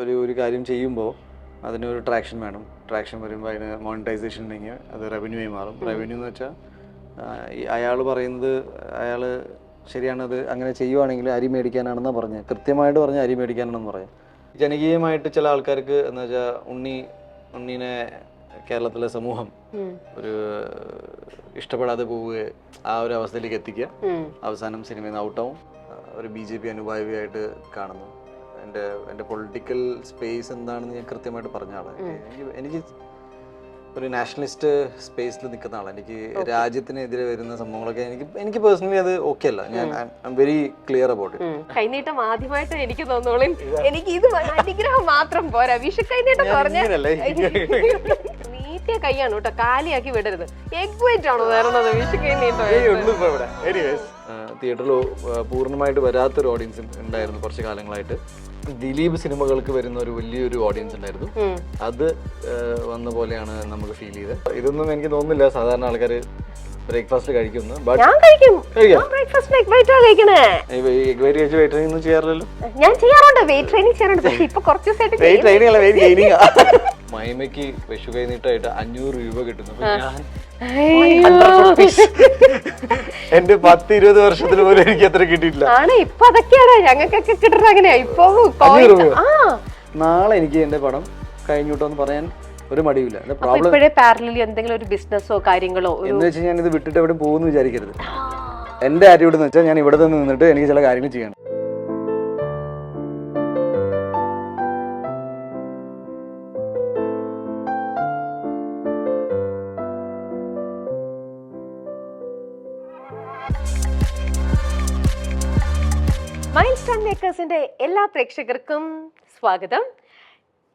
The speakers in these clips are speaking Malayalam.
ഒരു കാര്യം ചെയ്യുമ്പോൾ അതിനൊരു ട്രാക്ഷൻ വേണം. ട്രാക്ഷൻ വരുമ്പോൾ അതിന് മോണിറ്റൈസേഷൻ ഉണ്ടെങ്കിൽ അത് റവന്യൂ ആയി മാറും. റവന്യൂ എന്ന് വെച്ചാൽ അയാൾ പറയുന്നത് അയാൾ ശരിയാണത് അങ്ങനെ ചെയ്യുവാണെങ്കിൽ അരി മേടിക്കാനാണെന്നാണ് പറഞ്ഞത്. കൃത്യമായിട്ട് പറഞ്ഞ അരി മേടിക്കാനാണെന്ന് പറയാം. ജനകീയമായിട്ട് ചില ആൾക്കാർക്ക് എന്ന് വെച്ചാൽ ഉണ്ണീനെ കേരളത്തിലെ സമൂഹം ഒരു ഇഷ്ടപ്പെടാതെ പോവുക, ആ ഒരു അവസ്ഥയിലേക്ക് എത്തിക്കുക. അവസാനം സിനിമയിൽ നിന്ന് ഔട്ടാവും. ഒരു BJP അനുഭാവിയായിട്ട് കാണുന്നു. എൻ്റെ പൊളിറ്റിക്കൽ സ്പേസ് എന്താണെന്ന് ഞാൻ കൃത്യമായിട്ട് പറഞ്ഞ ആളാണ്. എനിക്ക് ഒരു നാഷണലിസ്റ്റ് സ്പേസിൽ നിൽക്കുന്ന ആളാണ്. എനിക്ക് രാജ്യത്തിനെതിരെ വരുന്ന സംഭവങ്ങളൊക്കെ എനിക്ക് പേഴ്സണലി അത് ഓക്കെ അല്ല. ഞാൻ I am very clear about it. കൈനീട്ടം ആദ്യമായിട്ട് എനിക്ക് തോന്നുള്ളൂ. എനിക്ക് ഇത് അനുഗ്രഹം മാത്രം പോരാ. വിഷു കൈനീട്ടം നീട്ടിയ കൈയാണ് കേട്ടോ, കാലിയാക്കി വിടരുത്. എഗ് വൈറ്റ് ആണോ തരണത് വിഷു കൈനീട്ടം? തിയേറ്ററിൽ പൂർണ്ണമായിട്ട് വരാത്തൊരു ഓഡിയൻസ് ഉണ്ടായിരുന്നു കുറച്ച് കാലങ്ങളായിട്ട്. ദിലീപ് സിനിമകൾക്ക് വരുന്ന ഒരു വലിയൊരു ഓഡിയൻസ് ഉണ്ടായിരുന്നു. അത് വന്ന പോലെയാണ് നമുക്ക് ഫീൽ ചെയ്തത്. ഇതൊന്നും എനിക്ക് തോന്നുന്നില്ല സാധാരണ ആൾക്കാർ ബ്രേക്ക്ഫാസ്റ്റ് കഴിക്കുന്നു. ഞാൻ ചെയ്യാറുണ്ട്, വെയിറ്റ് ട്രെയിനിങ് ചെയ്യാറുണ്ട്. പക്ഷെ ഇപ്പൊ കുറച്ച് മൈമയ്ക്ക് വിഷു കൈനീട്ടമായിട്ട് 500 രൂപ കിട്ടുന്നു. എന്റെ 10-20 വർഷത്തിന് പോലും എനിക്ക് അത്ര കിട്ടിയിട്ടില്ല. ഇപ്പൊ അതൊക്കെയാണ് ഞങ്ങൾക്കൊക്കെ കിട്ടുന്നത്. അങ്ങനെയാ ഇപ്പൊ. നാളെ എനിക്ക് എന്റെ പടം കഴിഞ്ഞിട്ടോന്ന് പറയാൻ ഒരു മടിയില്ല. എന്തെങ്കിലും ഒരു ബിസിനസ്സോ കാര്യങ്ങളോ എന്ന് വെച്ചാൽ ഞാൻ ഇത് വിട്ടിട്ട് എവിടെ പോകുന്നു വിചാരിക്കരുത്. എന്റെ ആറ്റിറ്റ്യൂഡ് എന്ന് വെച്ചാൽ ഞാൻ ഇവിടെ തന്നെ നിന്നിട്ട് എനിക്ക് ചില കാര്യങ്ങൾ ചെയ്യണം. മൈൽസ്റ്റോൺ മേക്കേഴ്സിന്റെ എല്ലാ പ്രേക്ഷകർക്കും സ്വാഗതം.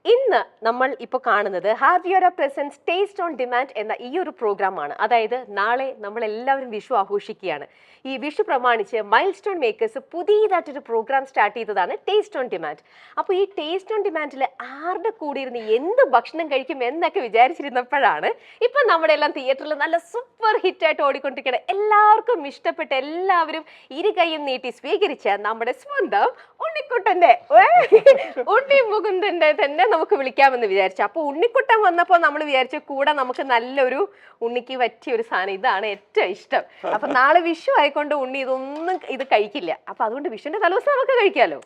ഇന്ന് നമ്മൾ ഇപ്പോൾ കാണുന്നത് ഹാർവിയോറ പ്രസൻസ് ടേസ്റ്റ് ഓൺ ഡിമാൻഡ് എന്ന ഈ ഒരു പ്രോഗ്രാമാണ്. അതായത് നാളെ നമ്മൾ എല്ലാവരും വിഷു ആഘോഷിക്കുകയാണ്. ഈ വിഷു പ്രമാണിച്ച് മൈൽസ്റ്റോൺ മേക്കേഴ്സ് പുതിയതായിട്ടൊരു പ്രോഗ്രാം സ്റ്റാർട്ട് ചെയ്തതാണ് ടേസ്റ്റ് ഓൺ ഡിമാൻഡ്. അപ്പോൾ ഈ ടേസ്റ്റ് ഓൺ ഡിമാൻഡിൽ ആരുടെ കൂടെ ഇരുന്ന് എന്ത് ഭക്ഷണം കഴിക്കും എന്നൊക്കെ വിചാരിച്ചിരുന്നപ്പോഴാണ് ഇപ്പം നമ്മുടെ എല്ലാം തിയേറ്ററിൽ നല്ല സൂപ്പർ ഹിറ്റായിട്ട് ഓടിക്കൊണ്ടിരിക്കുകയാണ്. എല്ലാവർക്കും ഇഷ്ടപ്പെട്ട് എല്ലാവരും ഇരുകൈയും നീട്ടി സ്വീകരിച്ച നമ്മുടെ സ്വന്തം ഉണ്ണിക്കുട്ടൻ്റെ ഉണ്ണി മുകുന്ദൻ്റെ തന്നെ നമുക്ക് വിളിക്കാമെന്ന് വിചാരിച്ചു. അപ്പോൾ ഉണ്ണിക്കുട്ടൻ വന്നപ്പോൾ നമ്മൾ വിചാരിച്ച കൂടെ നമുക്ക് നല്ലൊരു ഉണ്ണിക്ക് പറ്റിയ ഒരു സാധനം, ഇതാണ് ഏറ്റവും ഇഷ്ടം. അപ്പൊ നാളെ വിഷു ആയിക്കൊണ്ട് ഉണ്ണി ഇത് കഴിക്കില്ല. അപ്പൊ അതുകൊണ്ട് വിഷുവിന്റെ തലേദിവസം നമുക്ക് കഴിക്കാമല്ലോ.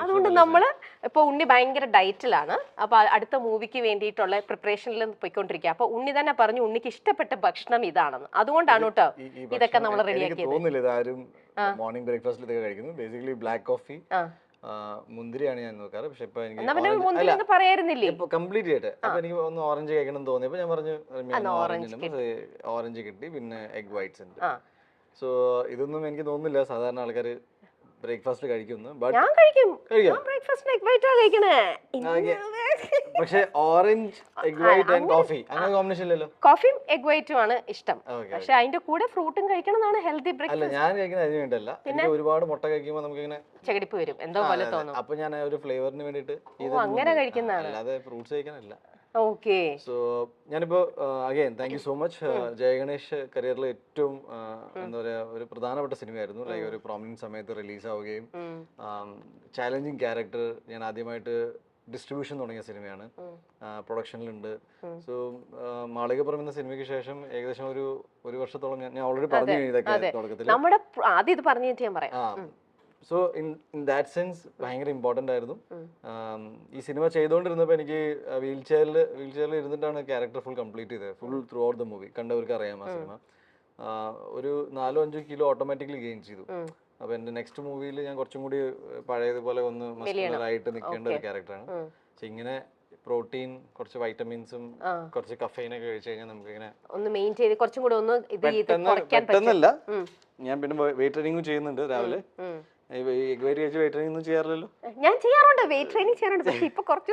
അതുകൊണ്ട് നമ്മള് ഇപ്പൊ ഉണ്ണി ഭയങ്കര ഡയറ്റിലാണ്. അപ്പൊ അടുത്ത മൂവിക്ക് വേണ്ടിയിട്ടുള്ള പ്രിപ്പറേഷനിൽ പോയിക്കൊണ്ടിരിക്കുക. അപ്പൊ ഉണ്ണി തന്നെ പറഞ്ഞു ഉണ്ണിക്ക് ഇഷ്ടപ്പെട്ട ഭക്ഷണം ഇതാണെന്ന്. അതുകൊണ്ടാണ് കേട്ടോ ഇതൊക്കെ നമ്മൾ റെഡിയാക്കിയത്. മോർണിംഗ് ബ്രേക്ക്ഫാസ്റ്റിൽ ഇതൊക്കെ കഴിക്കുന്നു. ബേസിക്കലി ബ്ലാക്ക് കോഫി, മുന്തിരിയാണ് ഞാൻ നോക്കാറ്. പക്ഷെ ഇപ്പൊ എനിക്ക് കംപ്ലീറ്റ് ചെയ്യട്ടെ. അപ്പൊ എനിക്ക് ഒന്ന് ഓറഞ്ച് കഴിക്കണം എന്ന് തോന്നിയപ്പോ ഞാൻ പറഞ്ഞു ഓറഞ്ച് കിട്ടി. പിന്നെ എഗ് വൈറ്റ്സ് ഉണ്ട്. സോ ഇതൊന്നും എനിക്ക് തോന്നുന്നില്ല സാധാരണ ആൾക്കാർ ബ്രേക്ക്ഫാസ്റ്റ് കഴിക്കുന്നു. പക്ഷെ orange egg white and coffee അങ്ങനെ കോമ്പിനേഷൻ ഇല്ലല്ലോ. കോഫിയും എഗ് വൈറ്റും ആണ് ഇഷ്ടം. പക്ഷെ അതിന്റെ കൂടെ ഫ്രൂട്ടും കഴിക്കണമെന്നാണ് ഹെൽത്തി ബ്രേക്ക്ഫാസ്റ്റ്. അല്ല, ഞാൻ കഴിക്കുന്നത് അതിന് വേണ്ടിയല്ല. എനിക്ക് ഒരുപാട് മുട്ട കഴിക്കുമ്പോൾ നമുക്ക് ഇങ്ങനെ ചകിടിപ്പ് വരും, എന്തോ പോലെ തോന്നും. അപ്പൊ ഞാൻ ഒരു ഫ്ലേവറിന് വേണ്ടിട്ട് അങ്ങനെ കഴിക്കുന്നതാണ്, അല്ലാതെ ഫ്രൂട്ട്സ് കഴിക്കാനല്ല. ഓക്കെ. സോ ഞാനിപ്പോ again thank you so much. Jayaganesh കരിയറിലെ ഏറ്റവും എന്താ പറയാ ഒരു പ്രധാനപ്പെട്ട സിനിമയായിരുന്നു. ലൈക്ക് ഒരു പ്രോമിനന്റ് സമയത്ത് റിലീസ് ആവുകയും ചാലഞ്ചിങ് ക്യാരക്ടർ ഞാൻ ആദ്യമായിട്ട് ഡിസ്ട്രിബ്യൂഷൻ തുടങ്ങിയ സിനിമയാണ്. പ്രൊഡക്ഷനിലുണ്ട്. സോ മാളികപ്പുറം എന്ന സിനിമയ്ക്ക് ശേഷം ഏകദേശം ഒരു വർഷത്തോളം ഞാൻ ഓൾറെഡി പറഞ്ഞു ഇതൊക്കെ തുടക്കത്തിൽ. ആദ്യം ഇത് പറഞ്ഞിട്ട് ഞാൻ പറയാം. സോ ഇൻ ദാറ്റ് സെൻസ് ഭയങ്കര ഇമ്പോർട്ടൻ്റ് ആയിരുന്നു. ഈ സിനിമ ചെയ്തുകൊണ്ടിരുന്നപ്പോൾ എനിക്ക് വീൽ ചെയറിൽ ഇരുന്നിട്ടാണ് ക്യാരക്ടർ ഫുൾ കംപ്ലീറ്റ് ചെയ്തത്. Full throughout the movie കണ്ടവർക്ക് അറിയാം ആ സിനിമ. ഒരു 4-5 കിലോ ഓട്ടോമാറ്റിക്കലി ഗെയിൻ ചെയ്തു. അപ്പോൾ എൻ്റെ നെക്സ്റ്റ് മൂവിയിൽ ഞാൻ കുറച്ചും കൂടി പഴയതുപോലെ ഒന്ന് മസ്കുലറായിട്ട് നിൽക്കേണ്ട ഒരു ക്യാരക്ടറാണ്. പക്ഷെ ഇങ്ങനെ പ്രോട്ടീൻ, കുറച്ച് വൈറ്റമിൻസും കുറച്ച് കഫൈനൊക്കെ കഴിച്ചു കഴിഞ്ഞാൽ നമുക്ക് ഇങ്ങനെ ഒന്ന് മെയിൻ ചെയ്ത് കുറച്ചും കൂടി ഒന്ന് പെട്ടെന്നല്ല. ഞാൻ പിന്നെ വെയിറ്റ് ട്രെയിനിങ്ങും ചെയ്യുന്നുണ്ട് രാവിലെ. ചെയ്യാറില്ലല്ലോ. ഞാൻ ചെയ്യാറുണ്ട്, വെയിറ്റ് ട്രെയിനിങ് ചെയ്യാറുണ്ട്. പക്ഷെ ഇപ്പൊ കുറച്ച്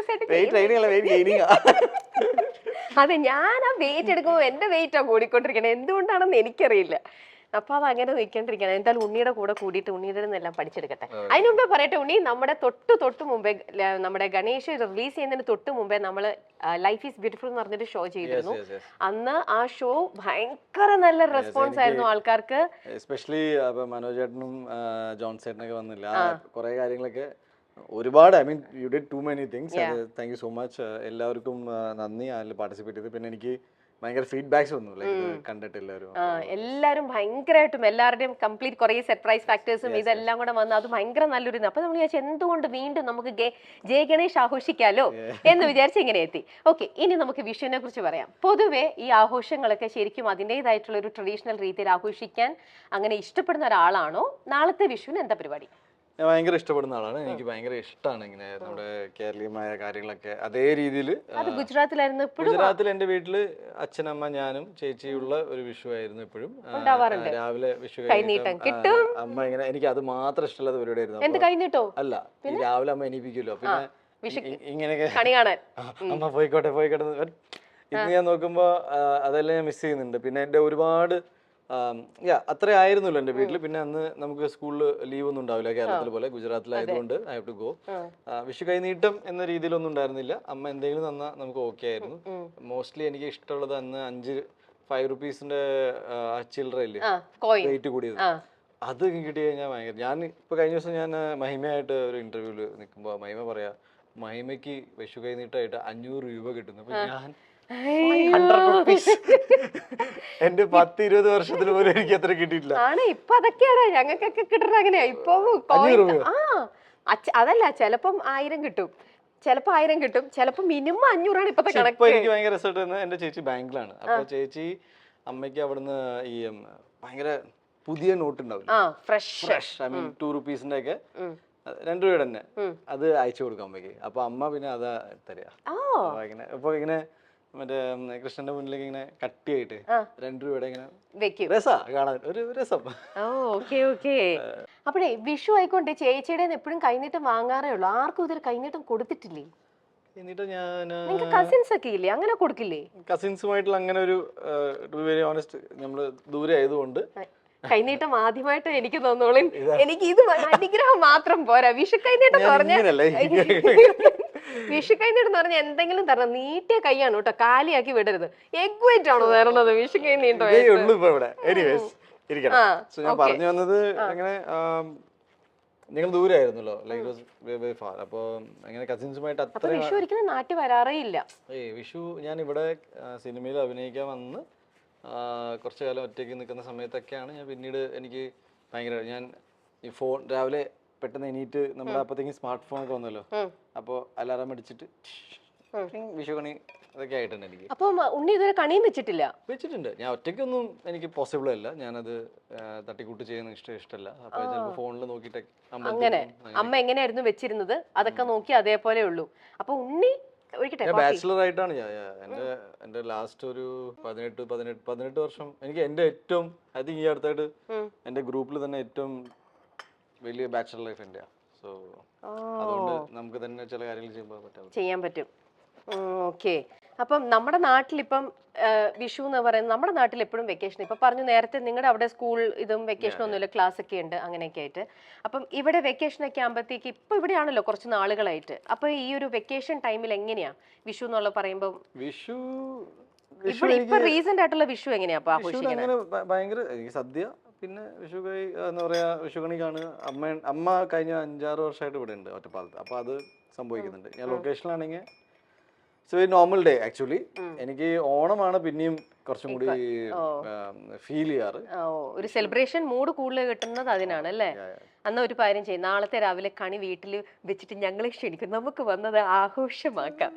അതെ, ഞാൻ ആ വെയിറ്റ് എടുക്കുമ്പോൾ എന്റെ വെയിറ്റാ കൂടിക്കൊണ്ടിരിക്കണേ. എന്തുകൊണ്ടാണെന്ന് എനിക്കറിയില്ല. അപ്പൊ അത് അങ്ങനെ നിൽക്കേണ്ടിരിക്കണം. എന്തായാലും ഉണ്ണിയുടെ കൂടെ കൂടിയിട്ട് ഉണ്ണിയുടെ എല്ലാം പഠിച്ചെടുക്കട്ടെ. അതിന് മുമ്പേ പറയട്ടെ ഉണ്ണി, നമ്മുടെ തൊട്ട് മുമ്പേ നമ്മുടെ ഗണേഷ് റിലീസ് ചെയ്യുന്നതിന് തൊട്ട് മുമ്പേ നമ്മൾ ലൈഫ് ഈസ് ബ്യൂട്ടിഫുൾ എന്ന് പറഞ്ഞൊരു ഷോ ചെയ്തിരുന്നു. അന്ന് ആ ഷോ ഭയങ്കര നല്ല റെസ്പോൺസ് ആയിരുന്നു ആൾക്കാർക്ക്. എസ്പെഷ്യലി മനോജ് ചേട്ടനും ജോൺ ചേട്ടനൊക്കെ വന്നില്ല. കുറെ കാര്യങ്ങളൊക്കെ ഒരുപാട് I mean you did too many things. Thank you so much. എല്ലാവർക്കും നന്ദി അതിൽ പാർട്ടിസിപ്പേറ്റ് ചെയ്ത്. പിന്നെ എനിക്ക് ഭയങ്കര ഫീഡ്ബാക്സ് വന്നു കണ്ടിട്ട് എല്ലാവരും. എല്ലാവരും ഭയങ്കരമായിട്ടും എല്ലാവരുടെയും കംപ്ലീറ്റ് കുറേ സർപ്രൈസ് ഫാക്ടേഴ്സും ഇതെല്ലാം കൂടെ വന്ന് അത് ഭയങ്കര നല്ലൊരു അപ്പൊ നമ്മൾ വിചാരിച്ചു എന്തുകൊണ്ട് വീണ്ടും നമുക്ക് ജയ ഗണേഷ് ആഘോഷിക്കാലോ എന്ന് വിചാരിച്ച് ഇങ്ങനെ എത്തി. ഓക്കെ, ഇനി നമുക്ക് വിഷുവിനെ കുറിച്ച് പറയാം. പൊതുവെ ഈ ആഘോഷങ്ങളൊക്കെ ശരിക്കും അതിൻ്റെതായിട്ടുള്ള ഒരു ട്രഡീഷണൽ രീതിയിൽ ആഘോഷിക്കാൻ അങ്ങനെ ഇഷ്ടപ്പെടുന്ന ഒരാളാണോ? നാളത്തെ വിഷുവിന് എന്താ പരിപാടി? ഞാൻ ഭയങ്കര ഇഷ്ടപ്പെടുന്ന ആളാണ്. എനിക്ക് ഭയങ്കര ഇഷ്ടമാണ് ഇങ്ങനെ നമ്മുടെ കേരളീയമായ കാര്യങ്ങളൊക്കെ അതേ രീതിയിൽ. ഗുജറാത്തിലായിരുന്നു. ഗുജറാത്തിൽ എന്റെ വീട്ടില് അച്ഛനമ്മ ഞാനും ചേച്ചിയുള്ള ഒരു വിഷു ആയിരുന്നു എപ്പോഴും. രാവിലെ വിഷു കിട്ടും. അമ്മ ഇങ്ങനെ, എനിക്ക് അത് മാത്രം ഇഷ്ടമുള്ള പരിപാടി ആയിരുന്നു. എന്ത് കഴിഞ്ഞിട്ടോ? അല്ല, ഈ രാവിലെ അമ്മ എണീപ്പിക്കുമല്ലോ, പിന്നെ ഇങ്ങനെയൊക്കെ അമ്മ പോയിക്കോട്ടെ ഇന്ന് ഞാൻ നോക്കുമ്പോ അതെല്ലാം ഞാൻ മിസ് ചെയ്യുന്നുണ്ട്. പിന്നെ എന്റെ ഒരുപാട് അത്ര ആയിരുന്നല്ലോ എൻ്റെ വീട്ടിൽ. പിന്നെ അന്ന് നമുക്ക് സ്കൂളിൽ ലീവ് ഒന്നും ഉണ്ടാവില്ല കേരളത്തിൽ പോലെ. ഗുജറാത്തിലായതുകൊണ്ട് I have to go. Vishu കൈനീട്ടം എന്ന രീതിയിലൊന്നും ഉണ്ടായിരുന്നില്ല. അമ്മ എന്തെങ്കിലും തന്നാൽ നമുക്ക് ഓക്കെ ആയിരുന്നു. മോസ്റ്റ്ലി എനിക്ക് ഇഷ്ടമുള്ളത് അന്ന് 5 rupeesന്റെ ചില്ലറയില്ലേ, റേറ്റ് കൂടിയത്, അത് കിട്ടി കഴിഞ്ഞാൽ ഭയങ്കര. ഞാൻ ഇപ്പൊ കഴിഞ്ഞ ദിവസം ഞാൻ മഹിമയായിട്ട് ഒരു ഇന്റർവ്യൂല് നിൽക്കുമ്പോൾ മഹിമ പറയാ, മഹിമയ്ക്ക് വിഷു കൈനീട്ടമായിട്ട് 500 രൂപ കിട്ടുന്നു. അപ്പൊ ഞാൻ 100 rupees എന്റെ 10-20 വർഷത്തിൽ പോലും എനിക്ക് അത്ര കിട്ടിയിട്ടില്ല. ആണ് ഇപ്പൊ അതൊക്കെയാണ് ഞങ്ങൾക്കൊക്കെ കിട്ടുന്നത്. അങ്ങനെയാ ഇപ്പൊ. അതല്ല, ചിലപ്പം 1000 കിട്ടും, ചിലപ്പോ 1000 കിട്ടും, ചിലപ്പോ മിനിമം 500 ഇപ്പത്തെ കണക്ക്. ഇപ്പൊ എനിക്ക് ഭയങ്കര റിസൾട്ട് തന്നെ. എന്റെ ചേച്ചി ബാങ്കിലാണ്. അപ്പൊ ചേച്ചി അമ്മയ്ക്ക് അവിടുന്ന് ഈ ഭയങ്കര പുതിയ നോട്ട് ഉണ്ടാവില്ല, ഫ്രഷ് ഐ മീൻ 2 rupeesന്റെ ഒക്കെ 2 രൂപയുടെ തന്നെ, അത് അയച്ചു കൊടുക്കും അമ്മയ്ക്ക്. അപ്പൊ അമ്മ പിന്നെ അതാ തരിക. ഇങ്ങനെ ഇപ്പൊ ഇങ്ങനെ മറ്റേ കൃഷ്ണന്റെ മുന്നിലേക്ക് ഇങ്ങനെ കട്ടിയായിട്ട് 2 രൂപയുടെ ഇങ്ങനെ രസാ കാണാൻ, ഒരു രസം. അപ്പഴേ വിഷു ആയിക്കൊണ്ട് ചേച്ചിയുടെ എപ്പോഴും കൈനീട്ടം വാങ്ങാറേ ഉള്ളൂ. ആർക്കും ഇതൊരു കൈനീട്ടം കൊടുത്തിട്ടില്ലേ? എന്നിട്ട് ഞാൻ കസിൻസ് ഒക്കെ ഇല്ലേ, അങ്ങനെ കൊടുക്കില്ലേ? കസിൻസുമായിട്ടുള്ള അങ്ങനെ ഒരു വെരി ഓണസ്റ്റ്, നമ്മള് ദൂരെ ആയതുകൊണ്ട് കൈനീട്ടം ആദ്യമായിട്ട് എനിക്ക് തോന്നോളും. എനിക്ക് ഇത് അനുഗ്രഹം മാത്രം പോരാ. വിഷു കൈനീട്ടം പറഞ്ഞ വിഷു കൈനീട്ടം പറഞ്ഞ എന്തെങ്കിലും തരണം. നീട്ടിയ കൈയാണ് കേട്ടോ, കാലിയാക്കി വിടരുത്. എഗ് വൈറ്റ് ആണോ തരണത് വിഷു കൈനീട്ടം? ഞാൻ പറഞ്ഞു വന്നത് അങ്ങനെ നിങ്ങൾ ദൂരെ ആയിരുന്നല്ലോ, അപ്പൊ അങ്ങനെ കസിൻസുമായിട്ട് അത്ര വിഷു ഒരിക്കലും നാട്ടിൽ വരാറേ ഇല്ല. വിഷു ഞാൻ ഇവിടെ സിനിമയിൽ അഭിനയിക്കാൻ വന്ന് കുറച്ചു കാലം ഒറ്റയ്ക്ക് നിൽക്കുന്ന സമയത്തൊക്കെയാണ് ഞാൻ പിന്നീട് എനിക്ക് ഭയങ്കര, ഞാൻ ഈ ഫോൺ രാവിലെ പെട്ടെന്ന് എണീറ്റ് നമ്മുടെ അപ്പത്തേക്കും സ്മാർട്ട് ഫോൺ ഒക്കെ വന്നല്ലോ, അപ്പോൾ അലാറം അടിച്ചിട്ട് വിഷു കണി അതൊക്കെ ആയിട്ടുണ്ട് എനിക്ക്. അപ്പൊ ഉണ്ണി ഇതുവരെ കണിയും വെച്ചിട്ടുണ്ട്. ഞാൻ ഒറ്റയ്ക്കൊന്നും എനിക്ക് പോസിബിൾ അല്ല, ഞാനത് തട്ടിക്കൂട്ട് ചെയ്യുന്ന ഇഷ്ടമല്ല. അപ്പൊ ചിലപ്പോൾ ഫോണിൽ നോക്കിയിട്ട് അങ്ങനെ അമ്മ എങ്ങനെയായിരുന്നു വെച്ചിരുന്നത് അതൊക്കെ നോക്കി അതേപോലെ ഉള്ളൂ. അപ്പൊ ഉണ്ണി ബാച്ചിലർ ആയിട്ടാണ് ഞാൻ എന്റെ ലാസ്റ്റ് ഒരു 18 വർഷം എനിക്ക് എന്റെ ഏറ്റവും ഐ തിങ്ക് ഈ അടുത്തായിട്ട് എന്റെ ഗ്രൂപ്പിൽ തന്നെ ഏറ്റവും വലിയ ബാച്ചിലർ ലൈഫ് എന്റെ. സോ അതുകൊണ്ട് നമുക്ക് തന്നെ ചില കാര്യങ്ങൾ ചെയ്യാൻ പറ്റും. ഓക്കെ. അപ്പം നമ്മുടെ നാട്ടിലിപ്പം വിഷു എന്ന് പറയുന്നത്, നമ്മുടെ നാട്ടിൽ എപ്പോഴും വെക്കേഷൻ. ഇപ്പൊ പറഞ്ഞു നേരത്തെ നിങ്ങളുടെ അവിടെ സ്കൂൾ ഇതും വെക്കേഷൻ ഒന്നുമില്ല, ക്ലാസ് ഒക്കെ ഉണ്ട് അങ്ങനെയൊക്കെ ആയിട്ട്. അപ്പം ഇവിടെ വെക്കേഷൻ ഒക്കെ ആകുമ്പോഴത്തേക്ക് ഇപ്പൊ ഇവിടെയാണല്ലോ കുറച്ച് നാളുകളായിട്ട്. അപ്പൊ ഈ ഒരു വെക്കേഷൻ ടൈമിൽ എങ്ങനെയാ വിഷു എന്നുള്ള പറയുമ്പോൾ വിഷു ഇപ്പൊ റീസെന്റ് ആയിട്ടുള്ള വിഷു എങ്ങനെയാ ആഘോഷിക്കുന്നത്? ഭയങ്കര സദ്യ, പിന്നെ വിഷു കൈ എന്താ പറയാ, വിഷുകണിക്കാണ്. അമ്മ കഴിഞ്ഞ 5-6 വർഷമായിട്ട് ഇവിടെ ഉണ്ട് ഒറ്റപ്പാലത്ത്. അപ്പൊ അത് സംഭവിക്കുന്നുണ്ട്. ഞാൻ ലൊക്കേഷനിലാണെങ്കിൽ നോർമൽ ഡേ ആക്ച്വലി. എനിക്ക് ഓണമാണ് പിന്നെയും കുറച്ചും കൂടി ഫീൽ ചെയ്യാറ്. ഒരു സെലിബ്രേഷൻ മൂഡ് കൂടുതൽ കിട്ടുന്നത് അതിനാണ് അല്ലേ? അന്ന് ഒരു കാര്യം ചെയ്യും, നാളത്തെ രാവിലെ കണി വീട്ടിൽ വെച്ചിട്ട് ഞങ്ങളെ ക്ഷണിക്കും, നമുക്ക് വന്നത് ആഘോഷമാക്കാം.